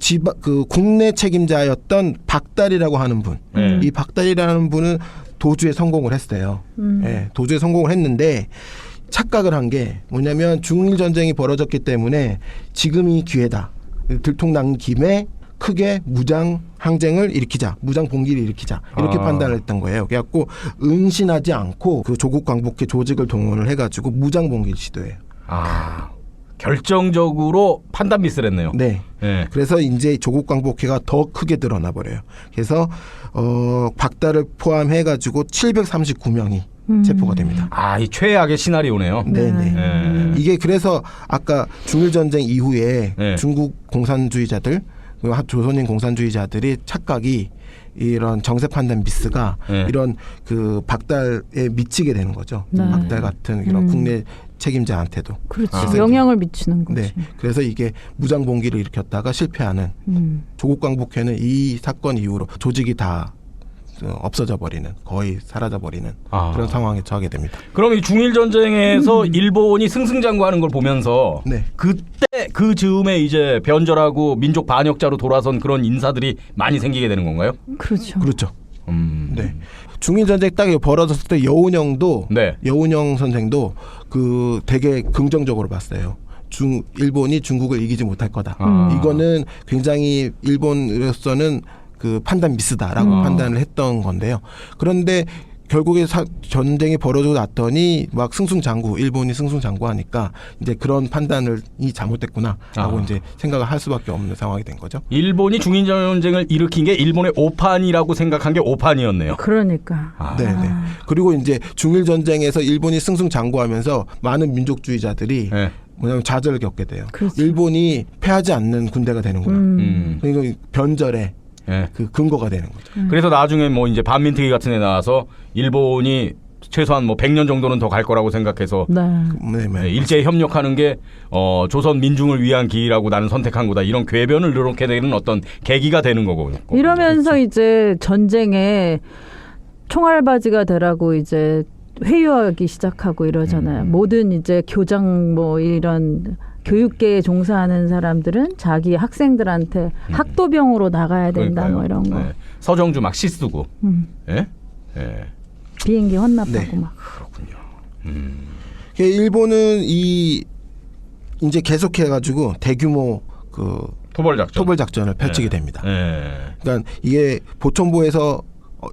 [SPEAKER 4] 국내 책임자였던 박달이라고 하는 분, 이 박달이라는 분은 도주에 성공을 했어요. 예, 도주에 성공을 했는데 착각을 한 게 뭐냐면 중일 전쟁이 벌어졌기 때문에 지금이 기회다. 들통난 김에 크게 무장 항쟁을 일으키자, 무장 봉기를 일으키자 이렇게 판단을 했던 거예요. 그래갖고 은신하지 않고 그 조국 광복회 조직을 동원을 해가지고 무장 봉기를 시도해요.
[SPEAKER 2] 결정적으로 판단 미스를 했네요.
[SPEAKER 4] 네.
[SPEAKER 2] 네.
[SPEAKER 4] 그래서 이제 조국 광복회가 더 크게 드러나 버려요. 그래서 박달을 포함해가지고 739명이 체포가 됩니다.
[SPEAKER 2] 이 최악의 시나리오네요.
[SPEAKER 4] 네네.
[SPEAKER 2] 네.
[SPEAKER 4] 이게 그래서 아까 중일 전쟁 이후에
[SPEAKER 2] 네.
[SPEAKER 4] 중국 공산주의자들, 조선인 공산주의자들이 착각이 이런 정세 판단 미스가 이런 박달에 미치게 되는 거죠.
[SPEAKER 3] 네.
[SPEAKER 4] 박달 같은 이런 국내 책임자한테도.
[SPEAKER 3] 그렇지. 영향을 미치는 거지.
[SPEAKER 4] 네. 그래서 이게 무장 봉기를 일으켰다가 실패하는 조국 광복회는 이 사건 이후로 조직이 다 없어져 버리는, 거의 사라져 버리는 그런 상황에 처하게 됩니다.
[SPEAKER 2] 그럼 이 중일 전쟁에서 일본이 승승장구하는 걸 보면서
[SPEAKER 4] 네.
[SPEAKER 2] 그때 그 즈음에 이제 변절하고 민족 반역자로 돌아선 그런 인사들이 많이 생기게 되는 건가요?
[SPEAKER 3] 그렇죠.
[SPEAKER 4] 그렇죠. 네. 중일 전쟁 딱 벌어졌을 때 여운형도 여운형 선생도 되게 긍정적으로 봤어요. 일본이 중국을 이기지 못할 거다. 이거는 굉장히 일본으로서는 판단 미스다라고 판단을 했던 건데요. 그런데 결국에 전쟁이 벌어지고 났더니 막 일본이 승승장구하니까 이제 그런 판단이 잘못됐구나라고 이제 생각을 할 수밖에 없는 상황이 된 거죠.
[SPEAKER 2] 일본이 중일 전쟁을 일으킨 게 일본의 오판이라고 생각한 게 오판이었네요.
[SPEAKER 3] 그러니까.
[SPEAKER 4] 네네. 그리고 이제 중일 전쟁에서 일본이 승승장구하면서 많은 민족주의자들이 뭐냐면 좌절을 겪게 돼요.
[SPEAKER 3] 그렇죠.
[SPEAKER 4] 일본이 패하지 않는 군대가 되는구나. 그러니까 변절에 그 근거가 되는 거죠.
[SPEAKER 2] 그래서 나중에 뭐 이제 반민특위 같은 데 나와서 일본이 최소한 뭐 100년 정도는 더 갈 거라고 생각해서
[SPEAKER 3] 네.
[SPEAKER 2] 네, 일제히 협력하는 게 조선 민중을 위한 길이라고 나는 선택한 거다. 이런 궤변을 넣게 되는 어떤 계기가 되는 거고.
[SPEAKER 3] 이러면서 이제 전쟁에 총알바지가 되라고 이제 회유하기 시작하고 이러잖아요. 모든 이제 교장 뭐 이런 교육계에 종사하는 사람들은 자기 학생들한테 학도병으로 나가야 된다.
[SPEAKER 2] 그러니까요.
[SPEAKER 3] 뭐 이런 거.
[SPEAKER 2] 네. 서정주 막 시 쓰고. 예? 예.
[SPEAKER 3] 비행기 헌납하고
[SPEAKER 4] 네.
[SPEAKER 3] 막.
[SPEAKER 4] 일본은 이 이제 계속해가지고 대규모 그
[SPEAKER 2] 토벌 작전.
[SPEAKER 4] 을 펼치게 됩니다.
[SPEAKER 2] 예.
[SPEAKER 4] 그러니까 이게 보천보에서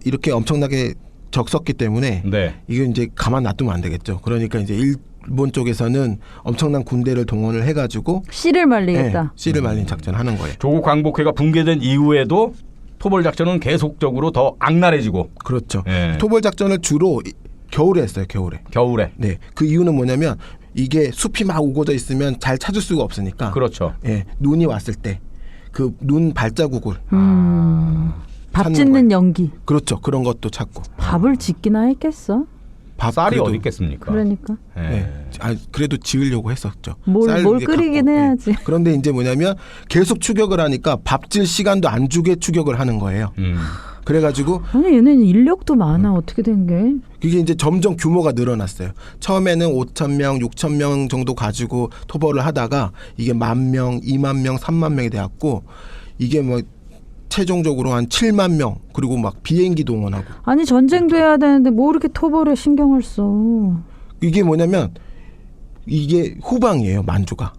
[SPEAKER 4] 이렇게 엄청나게 적섰기 때문에
[SPEAKER 2] 네.
[SPEAKER 4] 이거 이제 가만 놔두면 안 되겠죠. 그러니까 이제 일본 쪽에서는 엄청난 군대를 동원을 해가지고
[SPEAKER 3] 씨를 말리겠다.
[SPEAKER 4] 씨를 말린 작전을 하는 거예요.
[SPEAKER 2] 조국 광복회가 붕괴된 이후에도 토벌 작전은 계속적으로 더 악랄해지고.
[SPEAKER 4] 그렇죠.
[SPEAKER 2] 예.
[SPEAKER 4] 토벌 작전을 주로 겨울에 했어요.
[SPEAKER 2] 겨울에.
[SPEAKER 4] 네, 그 이유는 뭐냐면 이게 숲이 막 우거져 있으면 잘 찾을 수가 없으니까.
[SPEAKER 2] 그렇죠.
[SPEAKER 4] 예, 눈이 왔을 때 그 눈 발자국을
[SPEAKER 3] 밥
[SPEAKER 4] 찾는
[SPEAKER 3] 짓는
[SPEAKER 4] 거예요.
[SPEAKER 3] 연기.
[SPEAKER 4] 그렇죠. 그런 것도 찾고.
[SPEAKER 3] 밥을 짓기나 했겠어?
[SPEAKER 2] 쌀이
[SPEAKER 4] 그래도-
[SPEAKER 2] 어디 있겠습니까?
[SPEAKER 3] 그러니까.
[SPEAKER 2] 예.
[SPEAKER 4] 네. 그래도 지으려고 했었죠.
[SPEAKER 3] 뭘
[SPEAKER 4] 쌀 위에
[SPEAKER 3] 끓이긴
[SPEAKER 4] 갖고.
[SPEAKER 3] 해야지.
[SPEAKER 4] 네. 그런데 이제 뭐냐면 계속 추격을 하니까 밥질 시간도 안 주게 추격을 하는 거예요. 그래가지고
[SPEAKER 3] 아니 얘는 인력도 많아. 어떻게 된 게?
[SPEAKER 4] 그게 이제 점점 규모가 늘어났어요. 처음에는 5,000명, 6,000명 정도 가지고 토벌을 하다가 이게 10,000명, 20,000명, 30,000명이 돼갖고 이게 뭐 최종적으로 한 70,000명 그리고 막 비행기 동원하고
[SPEAKER 3] 아니 전쟁도 해야 되는데 뭐 이렇게 토벌에 신경을 써.
[SPEAKER 4] 이게 뭐냐면 이게 후방이에요. 만주가.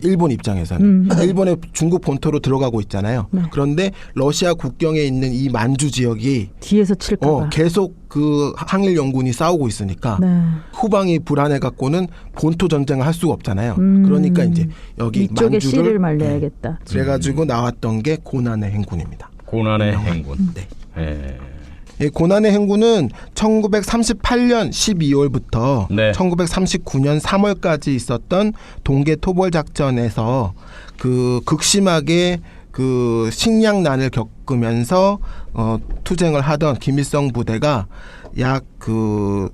[SPEAKER 4] 일본 입장에서는 일본의 중국 본토로 들어가고 있잖아요.
[SPEAKER 3] 네.
[SPEAKER 4] 그런데 러시아 국경에 있는 이 만주 지역이
[SPEAKER 3] 뒤에서 칠까봐.
[SPEAKER 4] 계속 그 항일 연군이 싸우고 있으니까
[SPEAKER 3] 네.
[SPEAKER 4] 후방이 불안해 갖고는 본토 전쟁을 할 수가 없잖아요. 그러니까 이제 여기
[SPEAKER 3] 이쪽에
[SPEAKER 4] 만주를
[SPEAKER 3] 씨를 말려야겠다.
[SPEAKER 4] 그래가지고 나왔던 게 고난의 행군입니다.
[SPEAKER 2] 고난의 행군.
[SPEAKER 4] 네.
[SPEAKER 2] 예.
[SPEAKER 4] 이 고난의 행군은 1938년 12월부터
[SPEAKER 2] 네.
[SPEAKER 4] 1939년 3월까지 있었던 동계 토벌 작전에서 그 극심하게 그 식량난을 겪으면서 투쟁을 하던 김일성 부대가 약 그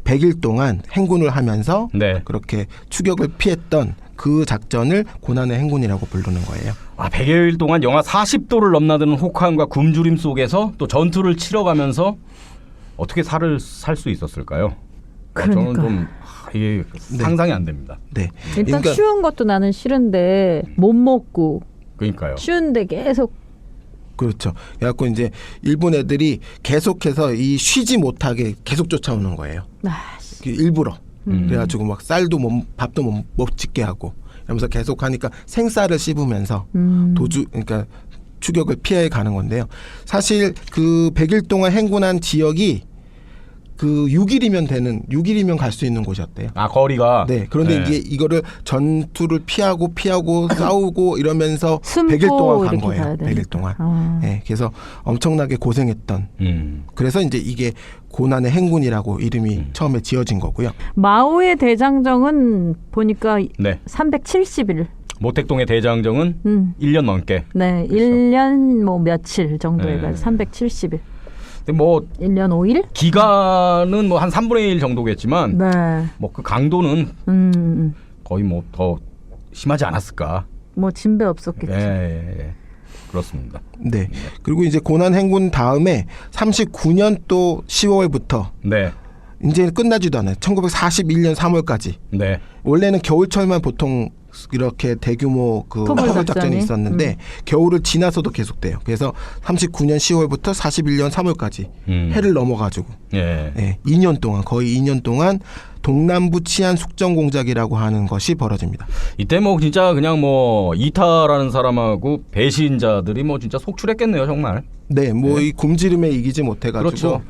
[SPEAKER 4] 100일 동안 행군을 하면서
[SPEAKER 2] 네.
[SPEAKER 4] 그렇게 추격을 피했던 그 작전을 고난의 행군이라고 부르는 거예요.
[SPEAKER 2] 100여일 동안 영하 40도를 넘나드는 혹한과 굶주림 속에서 또 전투를 치러가면서 어떻게 살 수 있었을까요? 저는
[SPEAKER 3] 그러니까.
[SPEAKER 2] 좀 이게 상상이 안 됩니다.
[SPEAKER 4] 네.
[SPEAKER 3] 일단
[SPEAKER 4] 그러니까
[SPEAKER 3] 추운 것도 나는 싫은데 못 먹고
[SPEAKER 2] 그러니까요.
[SPEAKER 3] 추운데 계속
[SPEAKER 4] 그렇죠. 그래갖고 이제 일본 애들이 계속해서 이 쉬지 못하게 계속 쫓아오는 거예요. 일부러. 그래가지고 막 쌀도 밥도 못 짓게 하고 이러면서 계속 하니까 생쌀을 씹으면서 그러니까 추격을 피해 가는 건데요. 사실 그 100일 동안 행군한 지역이 그 6일이면 갈 수 있는 곳이었대요.
[SPEAKER 2] 거리가.
[SPEAKER 4] 네. 그런데 이게 이거를 전투를 피하고 싸우고 이러면서
[SPEAKER 3] 숨고
[SPEAKER 4] 100일 동안 간
[SPEAKER 3] 이렇게
[SPEAKER 4] 거예요.
[SPEAKER 3] 가야
[SPEAKER 4] 100일 동안.
[SPEAKER 3] 되니까.
[SPEAKER 4] 네. 그래서 엄청나게 고생했던. 그래서 이제 이게 고난의 행군이라고 이름이 처음에 지어진 거고요.
[SPEAKER 3] 마오의 대장정은 보니까
[SPEAKER 2] 네.
[SPEAKER 3] 370일.
[SPEAKER 2] 모택동의 대장정은 1년 넘게.
[SPEAKER 3] 네,
[SPEAKER 2] 그렇죠.
[SPEAKER 3] 1년 뭐 며칠 정도
[SPEAKER 2] 네.
[SPEAKER 3] 해가지고 370일.
[SPEAKER 2] 근데 뭐
[SPEAKER 3] 1년 5일?
[SPEAKER 2] 기간은 뭐 한 3분의 1 정도겠지만
[SPEAKER 3] 네.
[SPEAKER 2] 뭐 그 강도는 거의 뭐 더 심하지 않았을까.
[SPEAKER 3] 뭐 진배 없었겠죠.
[SPEAKER 2] 예. 그렇습니다.
[SPEAKER 4] 네. 그리고 이제 고난 행군 다음에 39년 또 10월부터
[SPEAKER 2] 네.
[SPEAKER 4] 이제 끝나지도 않아요. 1941년 3월까지.
[SPEAKER 2] 네.
[SPEAKER 4] 원래는 겨울철만 보통 이렇게 대규모 그
[SPEAKER 3] 토벌
[SPEAKER 4] 토벌
[SPEAKER 3] 작전이?
[SPEAKER 4] 작전이 있었는데 겨울을 지나서도 계속돼요. 그래서 39년 10월부터 41년 3월까지 해를 넘어가지고
[SPEAKER 2] 예.
[SPEAKER 4] 2년 동안 거의 2년 동안 동남부 치안 숙정 공작이라고 하는 것이 벌어집니다.
[SPEAKER 2] 이때 뭐 진짜 그냥 뭐 이타라는 사람하고 배신자들이 뭐 진짜 속출했겠네요, 정말.
[SPEAKER 4] 네, 뭐 이 굶주림에 이기지 못해가지고
[SPEAKER 2] 그렇죠.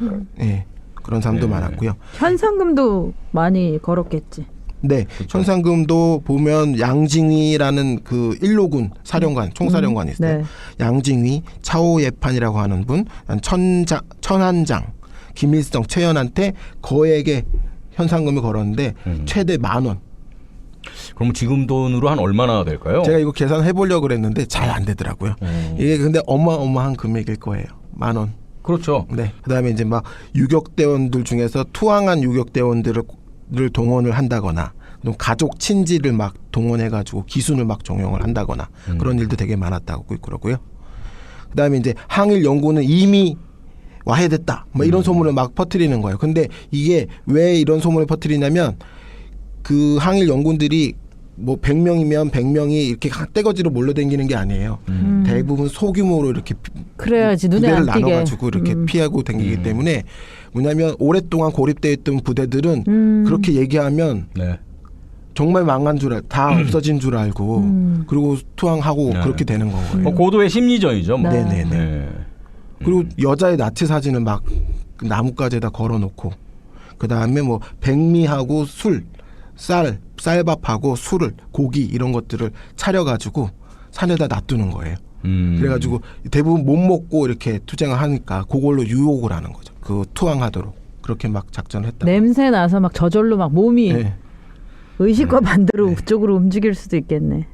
[SPEAKER 4] 그런 사람도 많았고요.
[SPEAKER 3] 현상금도 많이 걸었겠지.
[SPEAKER 4] 네, 현상금도 보면 양징위라는 그 1로군 사령관, 총사령관이 있어요.
[SPEAKER 3] 네.
[SPEAKER 4] 양징위, 차오예판이라고 하는 분, 천한장, 김일성, 최연한테 거액의 현상금을 걸었는데 최대 10,000원.
[SPEAKER 2] 그럼 지금 돈으로 한 얼마나 될까요?
[SPEAKER 4] 제가 이거 계산해 보려고 그랬는데 잘 안 되더라고요. 이게 근데 어마어마한 금액일 거예요. 10,000원.
[SPEAKER 2] 그렇죠.
[SPEAKER 4] 네. 그다음에 이제 막 유격대원들 중에서 투항한 유격대원들을 동원을 한다거나 또 가족 친지를 막 동원해가지고 기순을 막 종용을 한다거나 그런 일도 되게 많았다고 그러고요. 그다음에 이제 항일 연구는 이미 와해됐다. 뭐 이런 소문을 막 퍼뜨리는 거예요. 근데 이게 왜 이런 소문을 퍼뜨리냐면 그 항일 연군들이 뭐 100명이면 100명이 이렇게 떼거지로 몰려다니는 게 아니에요. 대부분 소규모로 이렇게
[SPEAKER 3] 그래야지 눈에
[SPEAKER 4] 부대를
[SPEAKER 3] 안 띄게.
[SPEAKER 4] 나눠가지고 이렇게 피하고 다니기 때문에 뭐냐면 오랫동안 고립되어 있던 부대들은 그렇게 얘기하면
[SPEAKER 2] 네.
[SPEAKER 4] 정말 망한 줄 다 없어진 줄 알고 그리고 투항하고
[SPEAKER 2] 네.
[SPEAKER 4] 그렇게 되는 거예요.
[SPEAKER 2] 고도의 심리전이죠. 뭐.
[SPEAKER 4] 네네네.
[SPEAKER 2] 네.
[SPEAKER 4] 그리고 여자의 나치 사진을 막 나뭇가지에다 걸어놓고 그 다음에 뭐 백미하고 술, 쌀밥하고 술을 고기 이런 것들을 차려가지고 산에다 놔두는 거예요. 그래가지고 대부분 못 먹고 이렇게 투쟁을 하니까 그걸로 유혹을 하는 거죠. 그 투항하도록 그렇게 막 작전을 했다.
[SPEAKER 3] 냄새 나서 막 저절로 막 몸이
[SPEAKER 4] 네.
[SPEAKER 3] 의식과 반대로 그쪽으로 움직일 수도 있겠네.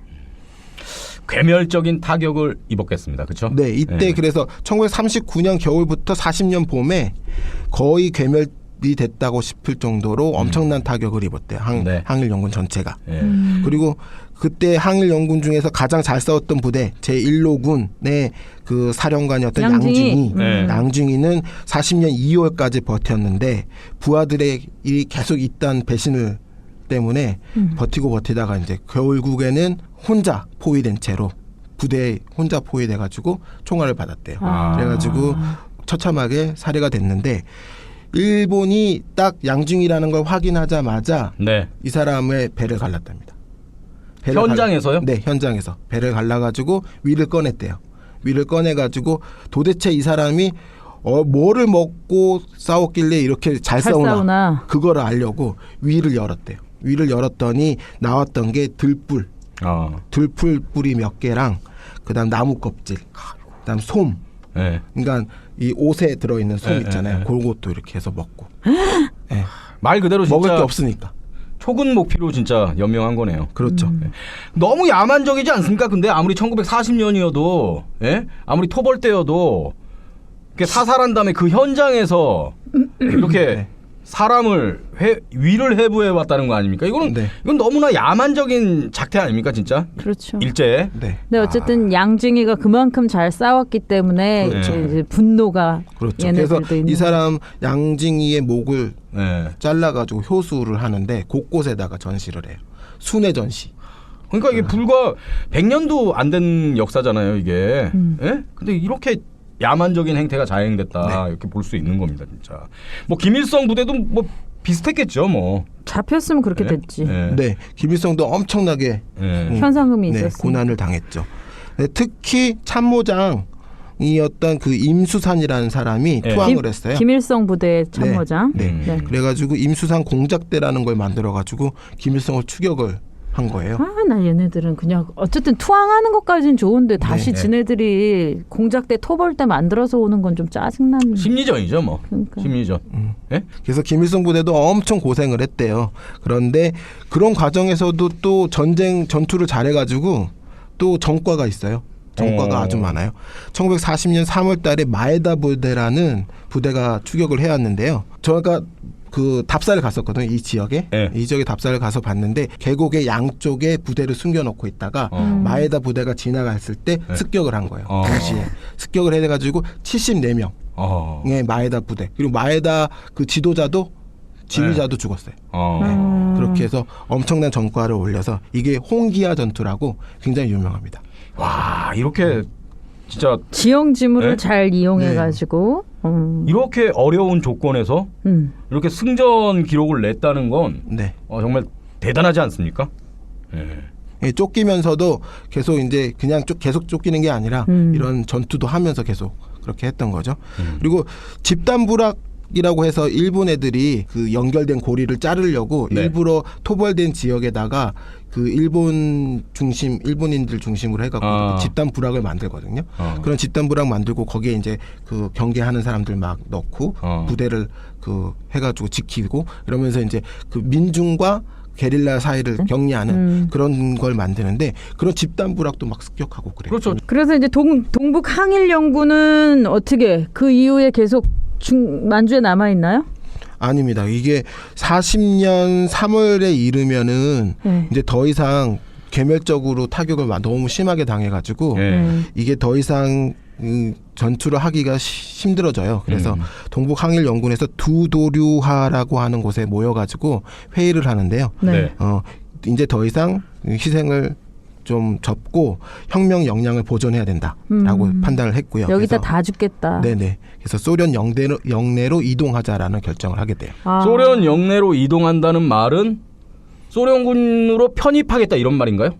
[SPEAKER 2] 괴멸적인 타격을 입었겠습니다. 그렇죠?
[SPEAKER 4] 네, 이때 그래서 1939년 겨울부터 40년 봄에 거의 괴멸이 됐다고 싶을 정도로 엄청난 타격을 입었대요.
[SPEAKER 2] 네.
[SPEAKER 4] 항일 연군 전체가.
[SPEAKER 2] 네.
[SPEAKER 4] 그리고 그때 항일 연군 중에서 가장 잘 싸웠던 부대 제1로군의 그 사령관이었던
[SPEAKER 3] 양중이.
[SPEAKER 4] 양중이는 40년 2월까지 버텼는데 부하들의 일이 계속 있던 배신을 때문에 버티다가 이제 결국에는 혼자 포위된 채로 부대에 혼자 포위돼 가지고 총알을 받았대요. 그래가지고 처참하게 살해가 됐는데 일본이 딱 양중이라는 걸 확인하자마자
[SPEAKER 2] 네.
[SPEAKER 4] 이 사람의 배를 갈랐답니다.
[SPEAKER 2] 현장에서요?
[SPEAKER 4] 네, 현장에서 배를 갈라가지고 위를 꺼냈대요. 위를 꺼내가지고 도대체 이 사람이 뭐를 먹고 싸웠길래 이렇게 잘 싸우나 그거를 알려고 위를 열었대요. 위를 열었더니 나왔던 게 들뿔 뿌리 몇 개랑 그다음 나무 껍질, 그다음 솜.
[SPEAKER 2] 네.
[SPEAKER 4] 그러니까 이 옷에 들어있는 솜
[SPEAKER 2] 네,
[SPEAKER 4] 있잖아요.
[SPEAKER 2] 네.
[SPEAKER 4] 그것도 이렇게 해서 먹고. 네.
[SPEAKER 2] 말 그대로 진짜
[SPEAKER 4] 먹을 게 없으니까.
[SPEAKER 2] 초근 목피로 진짜 연명한 거네요.
[SPEAKER 4] 그렇죠.
[SPEAKER 2] 너무 야만적이지 않습니까? 근데 아무리 1940년이어도 아무리 토벌대여도 사살한 다음에 그 현장에서 이렇게
[SPEAKER 4] 네.
[SPEAKER 2] 사람을 위를 해부해 왔다는 거 아닙니까? 이건 너무나 야만적인 작태 아닙니까, 진짜?
[SPEAKER 3] 그렇죠.
[SPEAKER 2] 일제.
[SPEAKER 4] 네.
[SPEAKER 3] 근데 어쨌든 양중이가 그만큼 잘 싸웠기 때문에
[SPEAKER 4] 그렇죠.
[SPEAKER 3] 이제 분노가
[SPEAKER 4] 그렇죠.
[SPEAKER 3] 얘네들도
[SPEAKER 4] 그래서
[SPEAKER 3] 있는.
[SPEAKER 4] 이 사람 양징이의 목을
[SPEAKER 2] 네.
[SPEAKER 4] 잘라가지고 효수를 하는데 곳곳에다가 전시를 해요. 순회 전시.
[SPEAKER 2] 그러니까 이게 불과 100년도 안 된 역사잖아요, 이게. 예? 근데 이렇게 야만적인 행태가 자행됐다 이렇게 볼 수 있는 겁니다, 진짜. 뭐 김일성 부대도 뭐 비슷했겠죠, 뭐.
[SPEAKER 3] 잡혔으면 그렇게
[SPEAKER 2] 네?
[SPEAKER 3] 됐지.
[SPEAKER 2] 네.
[SPEAKER 4] 네, 김일성도 엄청나게
[SPEAKER 3] 현상금이 있었어요.
[SPEAKER 4] 고난을 당했죠. 네, 특히 참모장이었던 그 임수산이라는 사람이 투항을 했어요.
[SPEAKER 3] 김일성 부대 참모장.
[SPEAKER 4] 네. 그래가지고 임수산 공작대라는 걸 만들어가지고 김일성을 추격을 한 거예요.
[SPEAKER 3] 나 얘네들은 그냥 어쨌든 투항하는 것까지는 좋은데 다시
[SPEAKER 2] 네.
[SPEAKER 3] 지네들이 공작대 토벌대 만들어서 오는 건 좀 짜증나는.
[SPEAKER 2] 심리전이죠, 뭐.
[SPEAKER 3] 그러니까.
[SPEAKER 2] 심리전. 예?
[SPEAKER 4] 그래서 김일성 부대도 엄청 고생을 했대요. 그런데 그런 과정에서도 또 전투를 잘해가지고 또 전과가 있어요. 전과가 아주 많아요. 1940년 3월 달에 마에다 부대라는 부대가 추격을 해왔는데요. 저희가 그 답사를 갔었거든요. 이 지역에. 이 지역에 답사를 가서 봤는데 계곡의 양쪽에 부대를 숨겨놓고 있다가 마에다 부대가 지나갔을 때 습격을 한 거예요. 동시에. 습격을 해가지고 74명의 마에다 부대. 그리고 마에다 그 지도자도 지휘자도 죽었어요. 그렇게 해서 엄청난 전과를 올려서 이게 홍기아 전투라고 굉장히 유명합니다.
[SPEAKER 2] 와, 이렇게 진짜
[SPEAKER 3] 지형지물을 잘 이용해가지고
[SPEAKER 2] 이렇게 어려운 조건에서 이렇게 승전 기록을 냈다는 건 정말 대단하지 않습니까?
[SPEAKER 4] 예, 쫓기면서도 계속 이제 그냥 계속 쫓기는 게 아니라 이런 전투도 하면서 계속 그렇게 했던 거죠. 그리고 집단부락이라고 해서 일본 애들이 그 연결된 고리를 자르려고 일부러 토벌된 지역에다가 그 일본인들 중심으로 해갖고 집단 부락을 만들거든요. 그런 집단 부락 만들고 거기에 이제 그 경계하는 사람들 막 넣고 부대를 그 해가지고 지키고 이러면서 이제 그 민중과 게릴라 사이를 격리하는 그런 걸 만드는데 그런 집단 부락도 막 습격하고 그래요.
[SPEAKER 2] 그렇죠.
[SPEAKER 3] 그래서 이제 동북 항일 연구는 어떻게 그 이후에 계속 만주에 남아 있나요?
[SPEAKER 4] 아닙니다. 이게 40년 3월에 이르면은
[SPEAKER 3] 네.
[SPEAKER 4] 이제 더 이상 개멸적으로 타격을 너무 심하게 당해가지고
[SPEAKER 2] 예.
[SPEAKER 4] 이게 더 이상 전투를 하기가 힘들어져요. 그래서 동북 항일 연군에서 두도류하라고 하는 곳에 모여가지고 회의를 하는데요.
[SPEAKER 3] 네.
[SPEAKER 4] 이제 더 이상 희생을 좀 접고 혁명 역량을 보존해야 된다라고 판단을 했고요.
[SPEAKER 3] 여기다
[SPEAKER 4] 그래서
[SPEAKER 3] 다 죽겠다.
[SPEAKER 4] 네네. 그래서 소련 영내로 이동하자라는 결정을 하게 돼요.
[SPEAKER 3] 아.
[SPEAKER 2] 소련 영내로 이동한다는 말은 소련군으로 편입하겠다 이런 말인가요?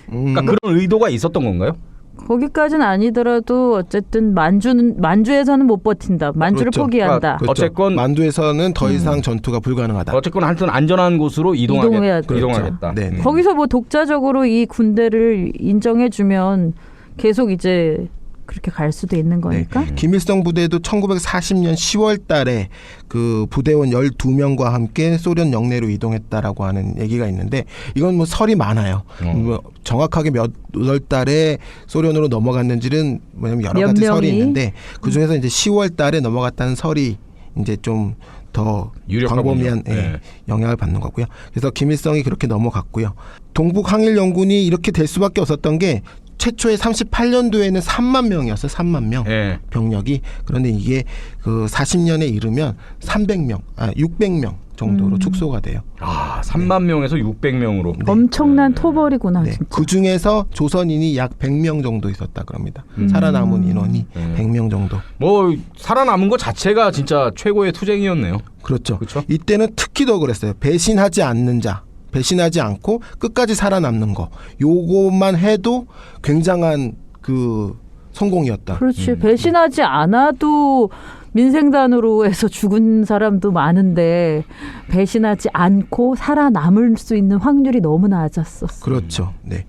[SPEAKER 2] 그러니까 그런 의도가 있었던 건가요?
[SPEAKER 3] 거기까지는 아니더라도 어쨌든 만주에서는 못 버틴다. 만주를
[SPEAKER 4] 그렇죠.
[SPEAKER 3] 포기한다.
[SPEAKER 4] 그렇죠.
[SPEAKER 2] 어쨌건
[SPEAKER 4] 만두에서는 더 이상 전투가 불가능하다.
[SPEAKER 2] 어쨌건 하여튼 안전한 곳으로
[SPEAKER 3] 이동해야 돼.
[SPEAKER 2] 이동하겠다.
[SPEAKER 4] 그렇죠. 네.
[SPEAKER 3] 거기서 뭐 독자적으로 이 군대를 인정해주면 계속 이제 그렇게 갈 수도 있는 거니까.
[SPEAKER 4] 김일성 부대도 1940년 10월 달에 그 부대원 12명과 함께 소련 영내로 이동했다라고 하는 얘기가 있는데 이건 뭐 설이 많아요. 뭐 정확하게 몇 월 달에 소련으로 넘어갔는지는 뭐냐면 여러 가지
[SPEAKER 3] 몇
[SPEAKER 4] 설이
[SPEAKER 3] 명이?
[SPEAKER 4] 있는데 그중에서 이제 10월 달에 넘어갔다는 설이 이제 좀 더
[SPEAKER 2] 유력하군요.
[SPEAKER 4] 광범위한
[SPEAKER 2] 네.
[SPEAKER 4] 영향을 받는 거고요. 그래서 김일성이 그렇게 넘어갔고요. 동북 항일 연군이 이렇게 될 수밖에 없었던 게 최초에 38년도에는 3만 명이었어요. 3만 명
[SPEAKER 2] 예.
[SPEAKER 4] 병력이. 그런데 이게 그 40년에 이르면 600명 정도로 축소가 돼요.
[SPEAKER 2] 아, 3만 명에서 600명으로.
[SPEAKER 3] 엄청난 토벌이구나.
[SPEAKER 4] 네.
[SPEAKER 3] 진짜.
[SPEAKER 4] 그 중에서 조선인이 약 100명 정도 있었다 그럽니다. 살아남은 인원이 100명 정도.
[SPEAKER 2] 뭐 살아남은 것 자체가 진짜 최고의 투쟁이었네요.
[SPEAKER 4] 그렇죠.
[SPEAKER 2] 그렇죠.
[SPEAKER 4] 이때는 특히 더 그랬어요. 배신하지 않는 자. 배신하지 않고 끝까지 살아남는 거. 요것만 해도 굉장한 그 성공이었다.
[SPEAKER 3] 그렇지. 배신하지 않아도 민생단으로 해서 죽은 사람도 많은데 배신하지 않고 살아남을 수 있는 확률이 너무 낮았었어.
[SPEAKER 4] 그렇죠. 네.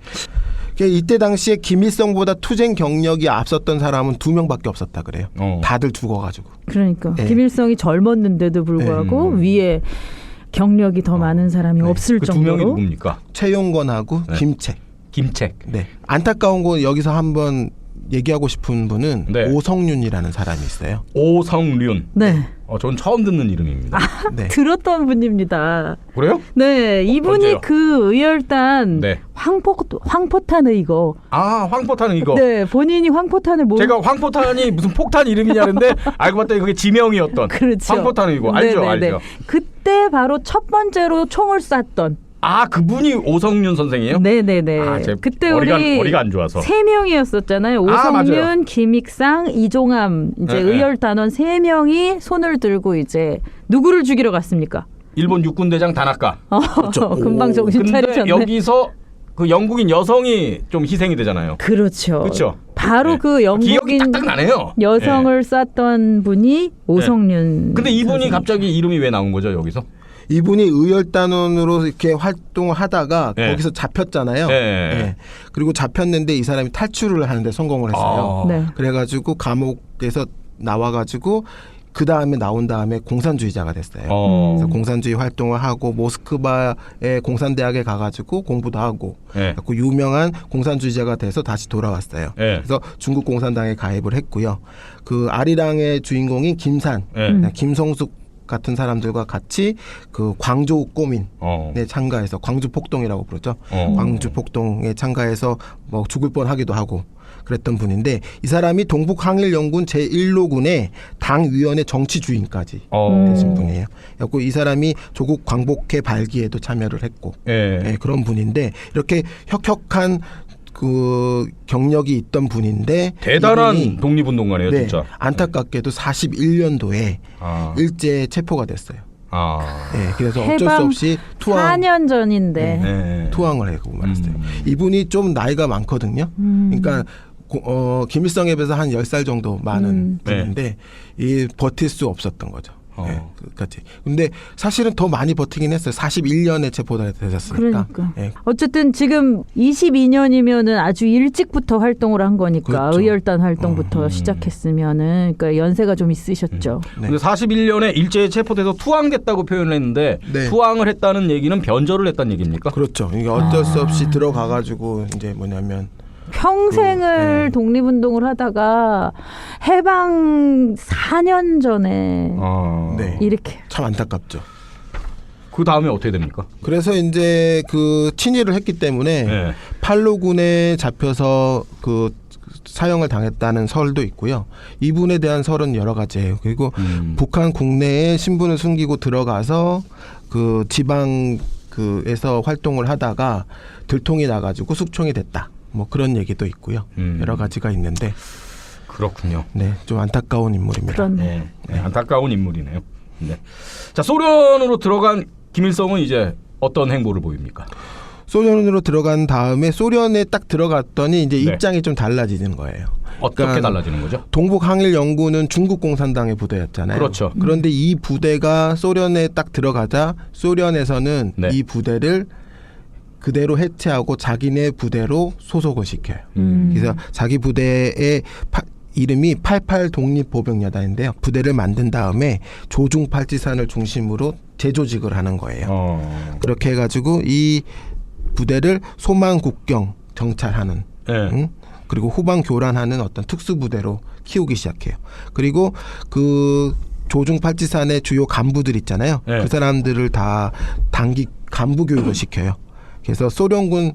[SPEAKER 4] 이때 당시에 김일성보다 투쟁 경력이 앞섰던 사람은 2명밖에 없었다 그래요. 다들 죽어가지고.
[SPEAKER 3] 그러니까
[SPEAKER 4] 네.
[SPEAKER 3] 김일성이 젊었는데도 불구하고 위에 경력이 더 많은 사람이 없을
[SPEAKER 2] 그 두 명이
[SPEAKER 3] 정도로.
[SPEAKER 2] 누굽니까?
[SPEAKER 4] 최용건하고
[SPEAKER 2] 네.
[SPEAKER 4] 김책.
[SPEAKER 2] 김책.
[SPEAKER 4] 네. 안타까운 건 여기서 한번 얘기하고 싶은 분은
[SPEAKER 2] 네.
[SPEAKER 4] 오성윤이라는 사람이 있어요.
[SPEAKER 2] 오성륜.
[SPEAKER 3] 네.
[SPEAKER 2] 전 처음 듣는 이름입니다.
[SPEAKER 4] 네.
[SPEAKER 3] 들었던 분입니다.
[SPEAKER 2] 그래요?
[SPEAKER 3] 네, 이분이
[SPEAKER 2] 언제요?
[SPEAKER 3] 그 의열단
[SPEAKER 2] 네.
[SPEAKER 3] 황포탄 의거.
[SPEAKER 2] 아, 황포탄 이거.
[SPEAKER 3] 네, 본인이 황포탄을
[SPEAKER 2] 제가 황포탄이 무슨 폭탄 이름이냐는데 알고 봤더니 그게 지명이었던.
[SPEAKER 3] 그렇죠.
[SPEAKER 2] 황포탄 이거 알죠,
[SPEAKER 3] 네네네.
[SPEAKER 2] 알죠.
[SPEAKER 3] 그때 바로 첫 번째로 총을 쐈던.
[SPEAKER 2] 아, 그분이 오성륜 선생이에요?
[SPEAKER 3] 네네네.
[SPEAKER 2] 아, 제
[SPEAKER 3] 그때
[SPEAKER 2] 머리가 안 좋아서.
[SPEAKER 3] 세 명이었었잖아요.
[SPEAKER 2] 아, 맞아요.
[SPEAKER 3] 오성륜, 김익상, 이종함 이제
[SPEAKER 2] 네,
[SPEAKER 3] 의열단원 세 명이 손을 들고 이제 누구를 죽이러 갔습니까?
[SPEAKER 2] 일본 육군대장 다나카.
[SPEAKER 3] 금방 정신
[SPEAKER 2] 근데
[SPEAKER 3] 차리셨네.
[SPEAKER 2] 여기서 그 영국인 여성이 좀 희생이 되잖아요.
[SPEAKER 3] 그렇죠.
[SPEAKER 2] 그렇죠.
[SPEAKER 3] 바로
[SPEAKER 2] 네.
[SPEAKER 3] 그
[SPEAKER 2] 기억이
[SPEAKER 3] 영국인
[SPEAKER 2] 딱딱 나네요.
[SPEAKER 3] 여성을 쐈던 분이 오성륜.
[SPEAKER 2] 근데 이분이
[SPEAKER 3] 선생님.
[SPEAKER 2] 갑자기 이름이 왜 나온 거죠, 여기서?
[SPEAKER 4] 이분이 의열단원으로 이렇게 활동을 하다가
[SPEAKER 2] 네.
[SPEAKER 4] 거기서 잡혔잖아요.
[SPEAKER 2] 네.
[SPEAKER 4] 네. 그리고 잡혔는데 이 사람이 탈출을 하는데 성공을 했어요.
[SPEAKER 2] 아.
[SPEAKER 3] 네.
[SPEAKER 4] 그래가지고 감옥에서 나와가지고 그 다음에 나온 다음에 공산주의자가 됐어요. 그래서 공산주의 활동을 하고 모스크바의 공산대학에 가가지고 공부도 하고
[SPEAKER 2] 네.
[SPEAKER 4] 그 유명한 공산주의자가 돼서 다시 돌아왔어요.
[SPEAKER 2] 네.
[SPEAKER 4] 그래서 중국 공산당에 가입을 했고요. 그 아리랑의 주인공인 김산,
[SPEAKER 2] 네.
[SPEAKER 4] 김성숙 같은 사람들과 같이 그 광주 꼬민에 참가해서 광주 폭동이라고 부르죠. 광주 폭동에 참가해서 뭐 죽을 뻔하기도 하고 그랬던 분인데 이 사람이 동북항일연군 제1로군의 당위원회 정치주인까지 되신 분이에요. 그래서 이 사람이 조국 광복회 발기에도 참여를 했고 네, 그런 분인데 이렇게 혁혁한 그 경력이 있던 분인데
[SPEAKER 2] 대단한 독립운동가네요,
[SPEAKER 4] 네,
[SPEAKER 2] 진짜.
[SPEAKER 4] 안타깝게도 41년도에 일제 체포가 됐어요. 네, 그래서 어쩔 수
[SPEAKER 3] 해방
[SPEAKER 4] 없이 투항
[SPEAKER 3] 4년 전인데.
[SPEAKER 4] 투항을 하고 말았어요. 이분이 좀 나이가 많거든요. 그러니까 김일성에 비해서 한 10살 정도 많은 분인데 이 버틸 수 없었던 거죠. 예, 그까지. 근데 사실은 더 많이 버티긴 했어요. 41년에 체포되셨으니까.
[SPEAKER 3] 그러니까.
[SPEAKER 4] 예.
[SPEAKER 3] 어쨌든 지금 22년이면은 아주 일찍부터 활동을 한 거니까
[SPEAKER 4] 그렇죠.
[SPEAKER 3] 의열단 활동부터 시작했으면은 그러니까 연세가 좀 있으셨죠.
[SPEAKER 4] 네.
[SPEAKER 2] 근데 41년에 일제에 체포돼서 투항됐다고 표현을 했는데
[SPEAKER 4] 네.
[SPEAKER 2] 투항을 했다는 얘기는 변절을 했다는 얘기입니까?
[SPEAKER 4] 그렇죠. 이게 어쩔 수 없이 들어가가지고 이제 뭐냐면
[SPEAKER 3] 평생을 독립운동을 하다가 해방 4년 전에
[SPEAKER 4] 네.
[SPEAKER 3] 이렇게
[SPEAKER 4] 참 안타깝죠.
[SPEAKER 2] 그 다음에 어떻게 됩니까?
[SPEAKER 4] 그래서 이제 그 친일을 했기 때문에
[SPEAKER 2] 네.
[SPEAKER 4] 팔로군에 잡혀서 그 사형을 당했다는 설도 있고요. 이분에 대한 설은 여러 가지예요. 그리고 북한 국내에 신분을 숨기고 들어가서 그 지방 그에서 활동을 하다가 들통이 나가지고 숙청이 됐다. 뭐 그런 얘기도 있고요. 여러 가지가 있는데
[SPEAKER 2] 그렇군요.
[SPEAKER 4] 네, 좀 안타까운 인물입니다.
[SPEAKER 3] 그런
[SPEAKER 2] 네, 안타까운 인물이네요. 네. 자, 소련으로 들어간 김일성은 이제 어떤 행보를 보입니까?
[SPEAKER 4] 소련으로 들어간 다음에 소련에 딱 들어갔더니 이제
[SPEAKER 2] 네.
[SPEAKER 4] 입장이 좀 달라지는 거예요.
[SPEAKER 2] 어떻게
[SPEAKER 4] 그러니까
[SPEAKER 2] 달라지는 거죠?
[SPEAKER 4] 동북항일연구는 중국 공산당의 부대였잖아요.
[SPEAKER 2] 그렇죠.
[SPEAKER 4] 그런데 이 부대가 소련에 딱 들어가자 소련에서는
[SPEAKER 2] 네.
[SPEAKER 4] 이 부대를 그대로 해체하고 자기네 부대로 소속을 시켜요. 그래서 자기 부대의 이름이 88 독립보병여단인데요. 부대를 만든 다음에 조중팔지산을 중심으로 재조직을 하는 거예요. 그렇게 해가지고 이 부대를 소만국경 정찰하는
[SPEAKER 2] 네.
[SPEAKER 4] 응? 그리고 후방 교란하는 어떤 특수부대로 키우기 시작해요. 그리고 그 조중팔지산의 주요 간부들 있잖아요.
[SPEAKER 2] 네.
[SPEAKER 4] 그 사람들을 다 단기 간부 교육을 시켜요. 그래서 소련군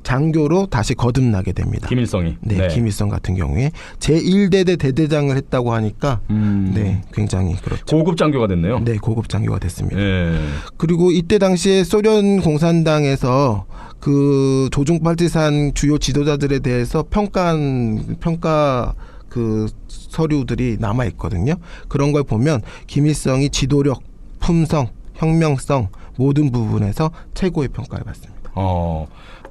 [SPEAKER 4] 장교로 다시 거듭나게 됩니다.
[SPEAKER 2] 김일성이.
[SPEAKER 4] 네, 김일성 같은 경우에 제1대대 대대장을 했다고 하니까 네, 굉장히 그렇죠.
[SPEAKER 2] 고급 장교가 됐네요.
[SPEAKER 4] 네, 고급 장교가 됐습니다.
[SPEAKER 2] 네.
[SPEAKER 4] 그리고 이때 당시에 소련 공산당에서 그 조중팔지산 주요 지도자들에 대해서 평가 그 서류들이 남아 있거든요. 그런 걸 보면 김일성이 지도력, 품성, 혁명성 모든 부분에서 최고의 평가를 받습니다.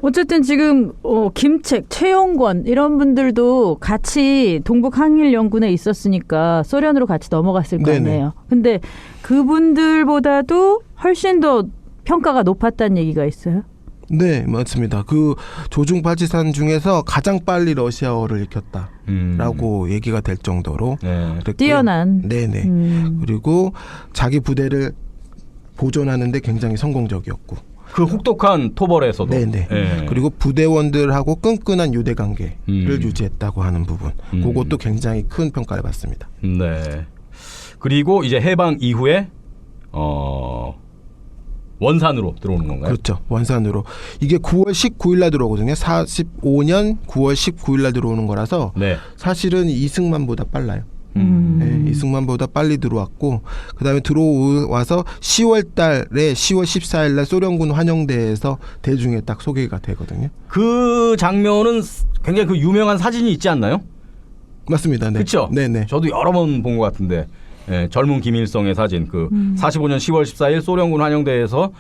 [SPEAKER 3] 어쨌든 지금 김책, 최용권 이런 분들도 같이 동북항일연군에 있었으니까 소련으로 같이 넘어갔을 거
[SPEAKER 4] 네네.
[SPEAKER 3] 아니에요. 근데 그분들보다도 훨씬 더 평가가 높았다는 얘기가 있어요.
[SPEAKER 4] 네, 맞습니다. 그 조중팔지산 중에서 가장 빨리 러시아어를 익혔다라고 얘기가 될 정도로
[SPEAKER 2] 네.
[SPEAKER 4] 그랬고요.
[SPEAKER 3] 뛰어난.
[SPEAKER 4] 네네. 그리고 자기 부대를 보존하는데 굉장히 성공적이었고.
[SPEAKER 2] 그 혹독한 토벌에서도.
[SPEAKER 4] 네네.
[SPEAKER 2] 네.
[SPEAKER 4] 그리고 부대원들하고 끈끈한 유대 관계를 유지했다고 하는 부분. 그것도 굉장히 큰 평가를 받습니다.
[SPEAKER 2] 네. 그리고 이제 해방 이후에 원산으로 들어오는 건가요?
[SPEAKER 4] 그렇죠. 원산으로. 이게 9월 19일 날 들어오거든요. 45년 9월 19일 날 들어오는 거라서
[SPEAKER 2] 네.
[SPEAKER 4] 사실은 이승만보다 빨라요. 네, 이승만보다 빨리 들어왔고 그다음에 들어와서 10월 달에 10월 14일 날 소련군 환영대에서 대중에 딱 소개가 되거든요.
[SPEAKER 2] 그 장면은 굉장히 그 유명한 사진이 있지 않나요?
[SPEAKER 4] 맞습니다. 네.
[SPEAKER 2] 그렇죠?
[SPEAKER 4] 네네.
[SPEAKER 2] 저도 여러 번 본 것 같은데 젊은 김일성의 사진 45년 10월 14일 소련군 환영대에서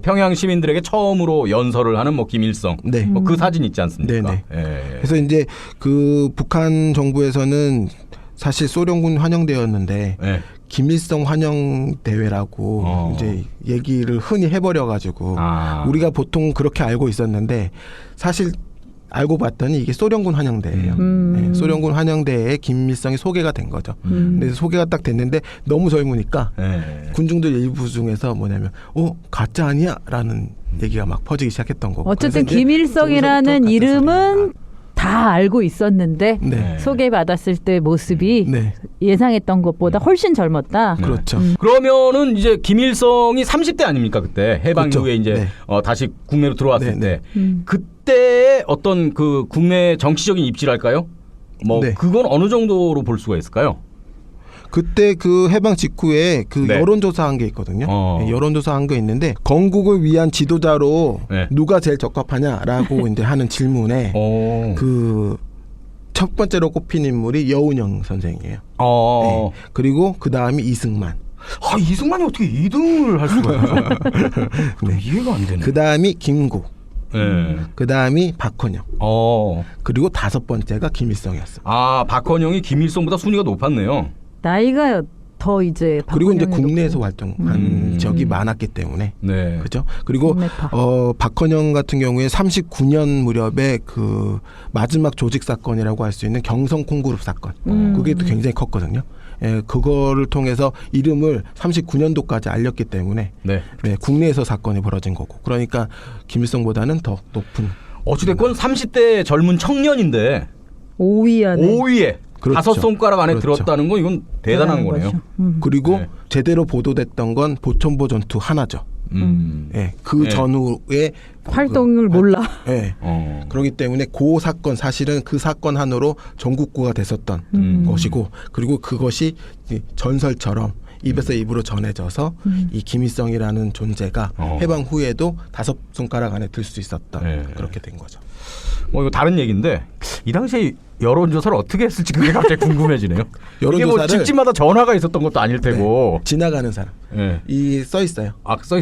[SPEAKER 2] 평양 시민들에게 처음으로 연설을 하는 김일성
[SPEAKER 4] 네.
[SPEAKER 2] 그 사진 있지 않습니까?
[SPEAKER 4] 네네.
[SPEAKER 2] 예.
[SPEAKER 4] 그래서 이제 그 북한 정부에서는 사실 소련군 환영대였는데
[SPEAKER 2] 예.
[SPEAKER 4] 김일성 환영대회라고 이제 얘기를 흔히 해버려가지고 우리가 보통 그렇게 알고 있었는데 사실 알고 봤더니 이게 소련군 환영대예요. 네, 소련군 환영대에 김일성이 소개가 된 거죠. 근데 소개가 딱 됐는데 너무 젊으니까 군중들 일부 중에서 뭐냐면 가짜 아니야? 라는 얘기가 막 퍼지기 시작했던 거고.
[SPEAKER 3] 어쨌든 김일성이라는 이름은 다 알고 있었는데
[SPEAKER 4] 네.
[SPEAKER 3] 소개받았을 때 모습이
[SPEAKER 4] 네.
[SPEAKER 3] 예상했던 것보다 훨씬 젊었다.
[SPEAKER 4] 그렇죠.
[SPEAKER 2] 그러면은 이제 김일성이 30대 아닙니까 그때 해방
[SPEAKER 4] 그렇죠.
[SPEAKER 2] 이후에 이제
[SPEAKER 4] 네.
[SPEAKER 2] 다시 국내로 들어왔을
[SPEAKER 4] 네,
[SPEAKER 2] 때 그때의 어떤 그 국내 정치적인 입지랄까요?
[SPEAKER 4] 네.
[SPEAKER 2] 그건 어느 정도로 볼 수가 있을까요?
[SPEAKER 4] 그때 그 해방 직후에 그
[SPEAKER 2] 네.
[SPEAKER 4] 여론조사한 게 있거든요. 네, 여론조사한 게 있는데 건국을 위한 지도자로
[SPEAKER 2] 네.
[SPEAKER 4] 누가 제일 적합하냐라고 이제 하는 질문에 그 첫 번째로 꼽힌 인물이 여운형 선생이에요. 네. 그리고 그 다음이 이승만.
[SPEAKER 2] 이승만이 어떻게 2등을 할 수가 있죠?
[SPEAKER 4] 네.
[SPEAKER 2] 이해가 안 되네.
[SPEAKER 4] 그 다음이 김구.
[SPEAKER 2] 네.
[SPEAKER 4] 그 다음이 박헌영. 그리고 다섯 번째가 김일성이었어요.
[SPEAKER 2] 박헌영이 김일성보다 순위가 높았네요.
[SPEAKER 3] 나이가 더 이제
[SPEAKER 4] 그리고 이제
[SPEAKER 3] 박헌영이
[SPEAKER 4] 국내에서
[SPEAKER 3] 높고.
[SPEAKER 4] 활동한 적이 많았기 때문에
[SPEAKER 2] 네.
[SPEAKER 4] 그렇죠. 그리고
[SPEAKER 3] 국내파.
[SPEAKER 4] 박헌영 같은 경우에 39년 무렵에 그 마지막 조직 사건이라고 할 수 있는 경성 콩그룹 사건, 그게 또 굉장히 컸거든요. 예, 그거를 통해서 이름을 39년도까지 알렸기 때문에
[SPEAKER 2] 네.
[SPEAKER 4] 네, 국내에서 사건이 벌어진 거고. 그러니까 김일성보다는 더 높은.
[SPEAKER 2] 어찌됐건 30대 젊은 청년인데
[SPEAKER 3] 5위 안에
[SPEAKER 2] 5위에
[SPEAKER 4] 그렇죠.
[SPEAKER 2] 5손가락 안에
[SPEAKER 4] 그렇죠.
[SPEAKER 2] 들었다는 건 이건 대단한 거네요.
[SPEAKER 3] 거죠.
[SPEAKER 4] 그리고
[SPEAKER 2] 네.
[SPEAKER 4] 제대로 보도됐던 건 보천보 전투 하나죠. 예, 그
[SPEAKER 2] 네.
[SPEAKER 4] 전후에
[SPEAKER 3] 활동을 몰라.
[SPEAKER 4] 예. 그렇기 때문에 그 사건 사실은 그 사건 하나로 전국구가 됐었던 것이고, 그리고 그것이 이 전설처럼 입에서 입으로 전해져서 이 김일성이라는 존재가 해방 후에도 5손가락 안에 들 수 있었던
[SPEAKER 2] 네.
[SPEAKER 4] 그렇게 된 거죠.
[SPEAKER 2] 이거 다른 얘기인데 이 당시에 여론조사를 어떻게 했을지 그게 갑자기 궁금해지네요. 이게 뭐
[SPEAKER 4] 여론조사를-
[SPEAKER 2] 집집마다 전화가 있었던 것도 아닐 테고.
[SPEAKER 4] 지나가는 사람
[SPEAKER 2] 네.
[SPEAKER 4] 이 써 있어요.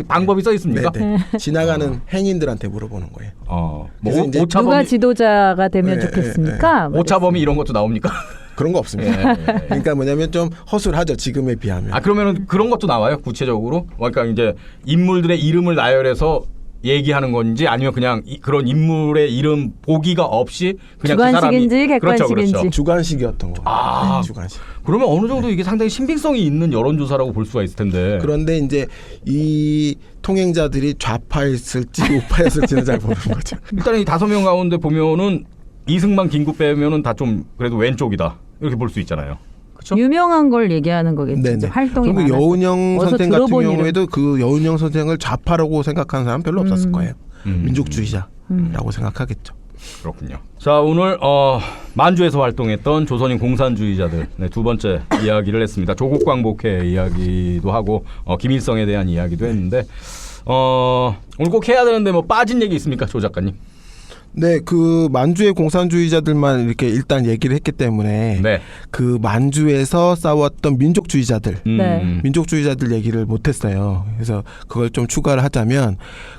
[SPEAKER 2] 방법이 써 있습니까?
[SPEAKER 4] 네. 지나가는 행인들한테 물어보는 거예요.
[SPEAKER 2] 뭐
[SPEAKER 4] 그래서 이제
[SPEAKER 2] 오차범위,
[SPEAKER 3] 누가 지도자가 되면
[SPEAKER 4] 네,
[SPEAKER 3] 좋겠습니까? 뭐
[SPEAKER 2] 오차범위 이런 것도 나옵니까?
[SPEAKER 4] 그런 거 없습니다. 그러니까 뭐냐면 좀 허술하죠, 지금에 비하면.
[SPEAKER 2] 그러면은 그런 것도 나와요 구체적으로. 그러니까 이제 인물들의 이름을 나열해서 얘기하는 건지 아니면 그냥 그런 인물의 이름 보기가 없이 그냥
[SPEAKER 3] 주관식인지
[SPEAKER 2] 그 사람이
[SPEAKER 3] 객관식인지.
[SPEAKER 2] 그렇죠.
[SPEAKER 4] 주관식이었던 거.
[SPEAKER 2] 아.
[SPEAKER 4] 주관식.
[SPEAKER 2] 그러면 어느 정도 이게 상당히 신빙성이 있는 여론조사라고 볼 수가 있을 텐데.
[SPEAKER 4] 그런데 이제 이 통행자들이 좌파였을지 우파였을지는 잘 모르는 거죠.
[SPEAKER 2] 일단 이 5명 가운데 보면은 이승만 김구 빼면은 다 좀 그래도 왼쪽이다 이렇게 볼 수 있잖아요. 그렇죠?
[SPEAKER 3] 유명한 걸 얘기하는 거겠죠. 이제 활동이
[SPEAKER 4] 그리고
[SPEAKER 3] 많아서.
[SPEAKER 4] 여운형
[SPEAKER 3] 어디서
[SPEAKER 4] 선생 같은
[SPEAKER 3] 들어본 이름.
[SPEAKER 4] 경우에도 그 여운형 선생을 좌파라고 생각하는 사람 별로 없었을 거예요. 민족주의자라고 생각하겠죠.
[SPEAKER 2] 그렇군요. 자, 오늘 만주에서 활동했던 조선인 공산주의자들 두 번째 이야기를 했습니다. 조국 광복회 이야기도 하고 김일성에 대한 이야기도 했는데 오늘 꼭 해야 되는데 뭐 빠진 얘기 있습니까, 조 작가님?
[SPEAKER 4] 네, 그 만주의 공산주의자들만 이렇게 일단 얘기를 했기 때문에
[SPEAKER 2] 네.
[SPEAKER 4] 그 만주에서 싸웠던 민족주의자들,
[SPEAKER 3] 네.
[SPEAKER 4] 민족주의자들 얘기를 못했어요. 그래서 그걸 좀 추가를 하자면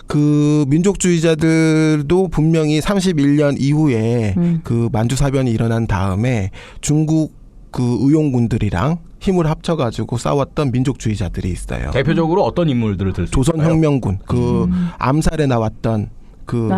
[SPEAKER 4] 그 민족주의자들도 분명히 31년 이후에 그 만주 사변이 일어난 다음에 중국 그 의용군들이랑 힘을 합쳐가지고 싸웠던 민족주의자들이 있어요.
[SPEAKER 2] 대표적으로 어떤 인물들을 들 수 있을까요?
[SPEAKER 4] 조선혁명군 그 암살에 나왔던 그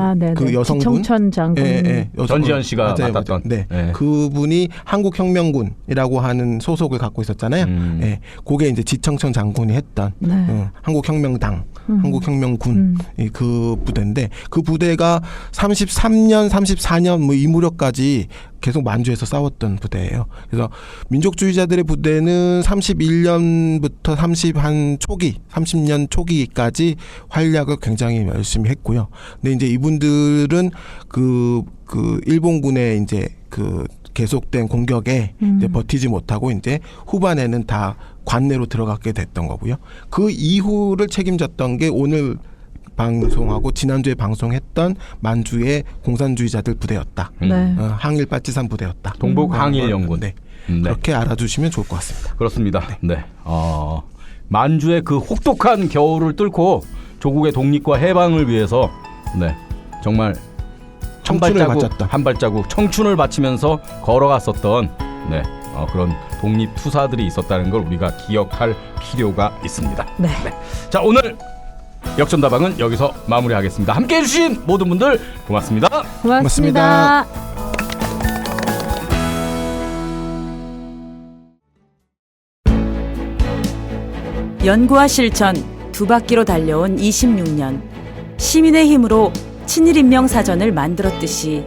[SPEAKER 4] 여성분
[SPEAKER 3] 지청천 장군.
[SPEAKER 4] 여성분.
[SPEAKER 2] 전지현 씨가
[SPEAKER 4] 맞아요,
[SPEAKER 2] 맡았던.
[SPEAKER 4] 맞아요. 네.
[SPEAKER 2] 네.
[SPEAKER 4] 그분이 한국혁명군이라고 하는 소속을 갖고 있었잖아요. 네. 그게 이제 지청천 장군이 했던
[SPEAKER 3] 네.
[SPEAKER 4] 한국혁명당, 한국혁명군 그 부대인데 그 부대가 33년, 34년 뭐 이 무렵까지 계속 만주에서 싸웠던 부대예요. 그래서 민족주의자들의 부대는 31년부터 30년 초기까지 활약을 굉장히 열심히 했고요. 근데 이제 이분들은 그 일본군의 이제 그 계속된 공격에 이제 버티지 못하고 이제 후반에는 다 관내로 들어가게 됐던 거고요. 그 이후를 책임졌던 게 오늘 방송하고 지난주에 방송했던 만주의 공산주의자들 부대였다.
[SPEAKER 3] 네.
[SPEAKER 4] 항일 파티산 부대였다.
[SPEAKER 2] 동북 항일 연군.
[SPEAKER 4] 네.
[SPEAKER 2] 네.
[SPEAKER 4] 그렇게 알아주시면 좋을 것 같습니다.
[SPEAKER 2] 그렇습니다. 네. 만주의 그 혹독한 겨울을 뚫고 조국의 독립과 해방을 위해서 정말 한 발자국 청춘을 바치면서 걸어갔었던 그런 독립 투사들이 있었다는 걸 우리가 기억할 필요가 있습니다.
[SPEAKER 3] 네.
[SPEAKER 2] 자, 오늘 역전다방은 여기서 마무리하겠습니다. 함께해 주신 모든 분들 고맙습니다.
[SPEAKER 3] 고맙습니다.
[SPEAKER 5] 연구와 실천 두 바퀴로 달려온 26년. 시민의 힘으로 친일인명사전을 만들었듯이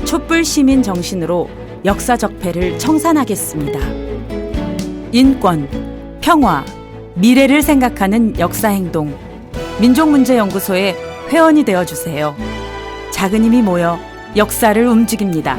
[SPEAKER 5] 촛불 시민 정신으로 역사 적폐를 청산하겠습니다. 인권, 평화, 미래를 생각하는 역사행동. 민족문제연구소의 회원이 되어주세요. 작은 힘이 모여 역사를 움직입니다.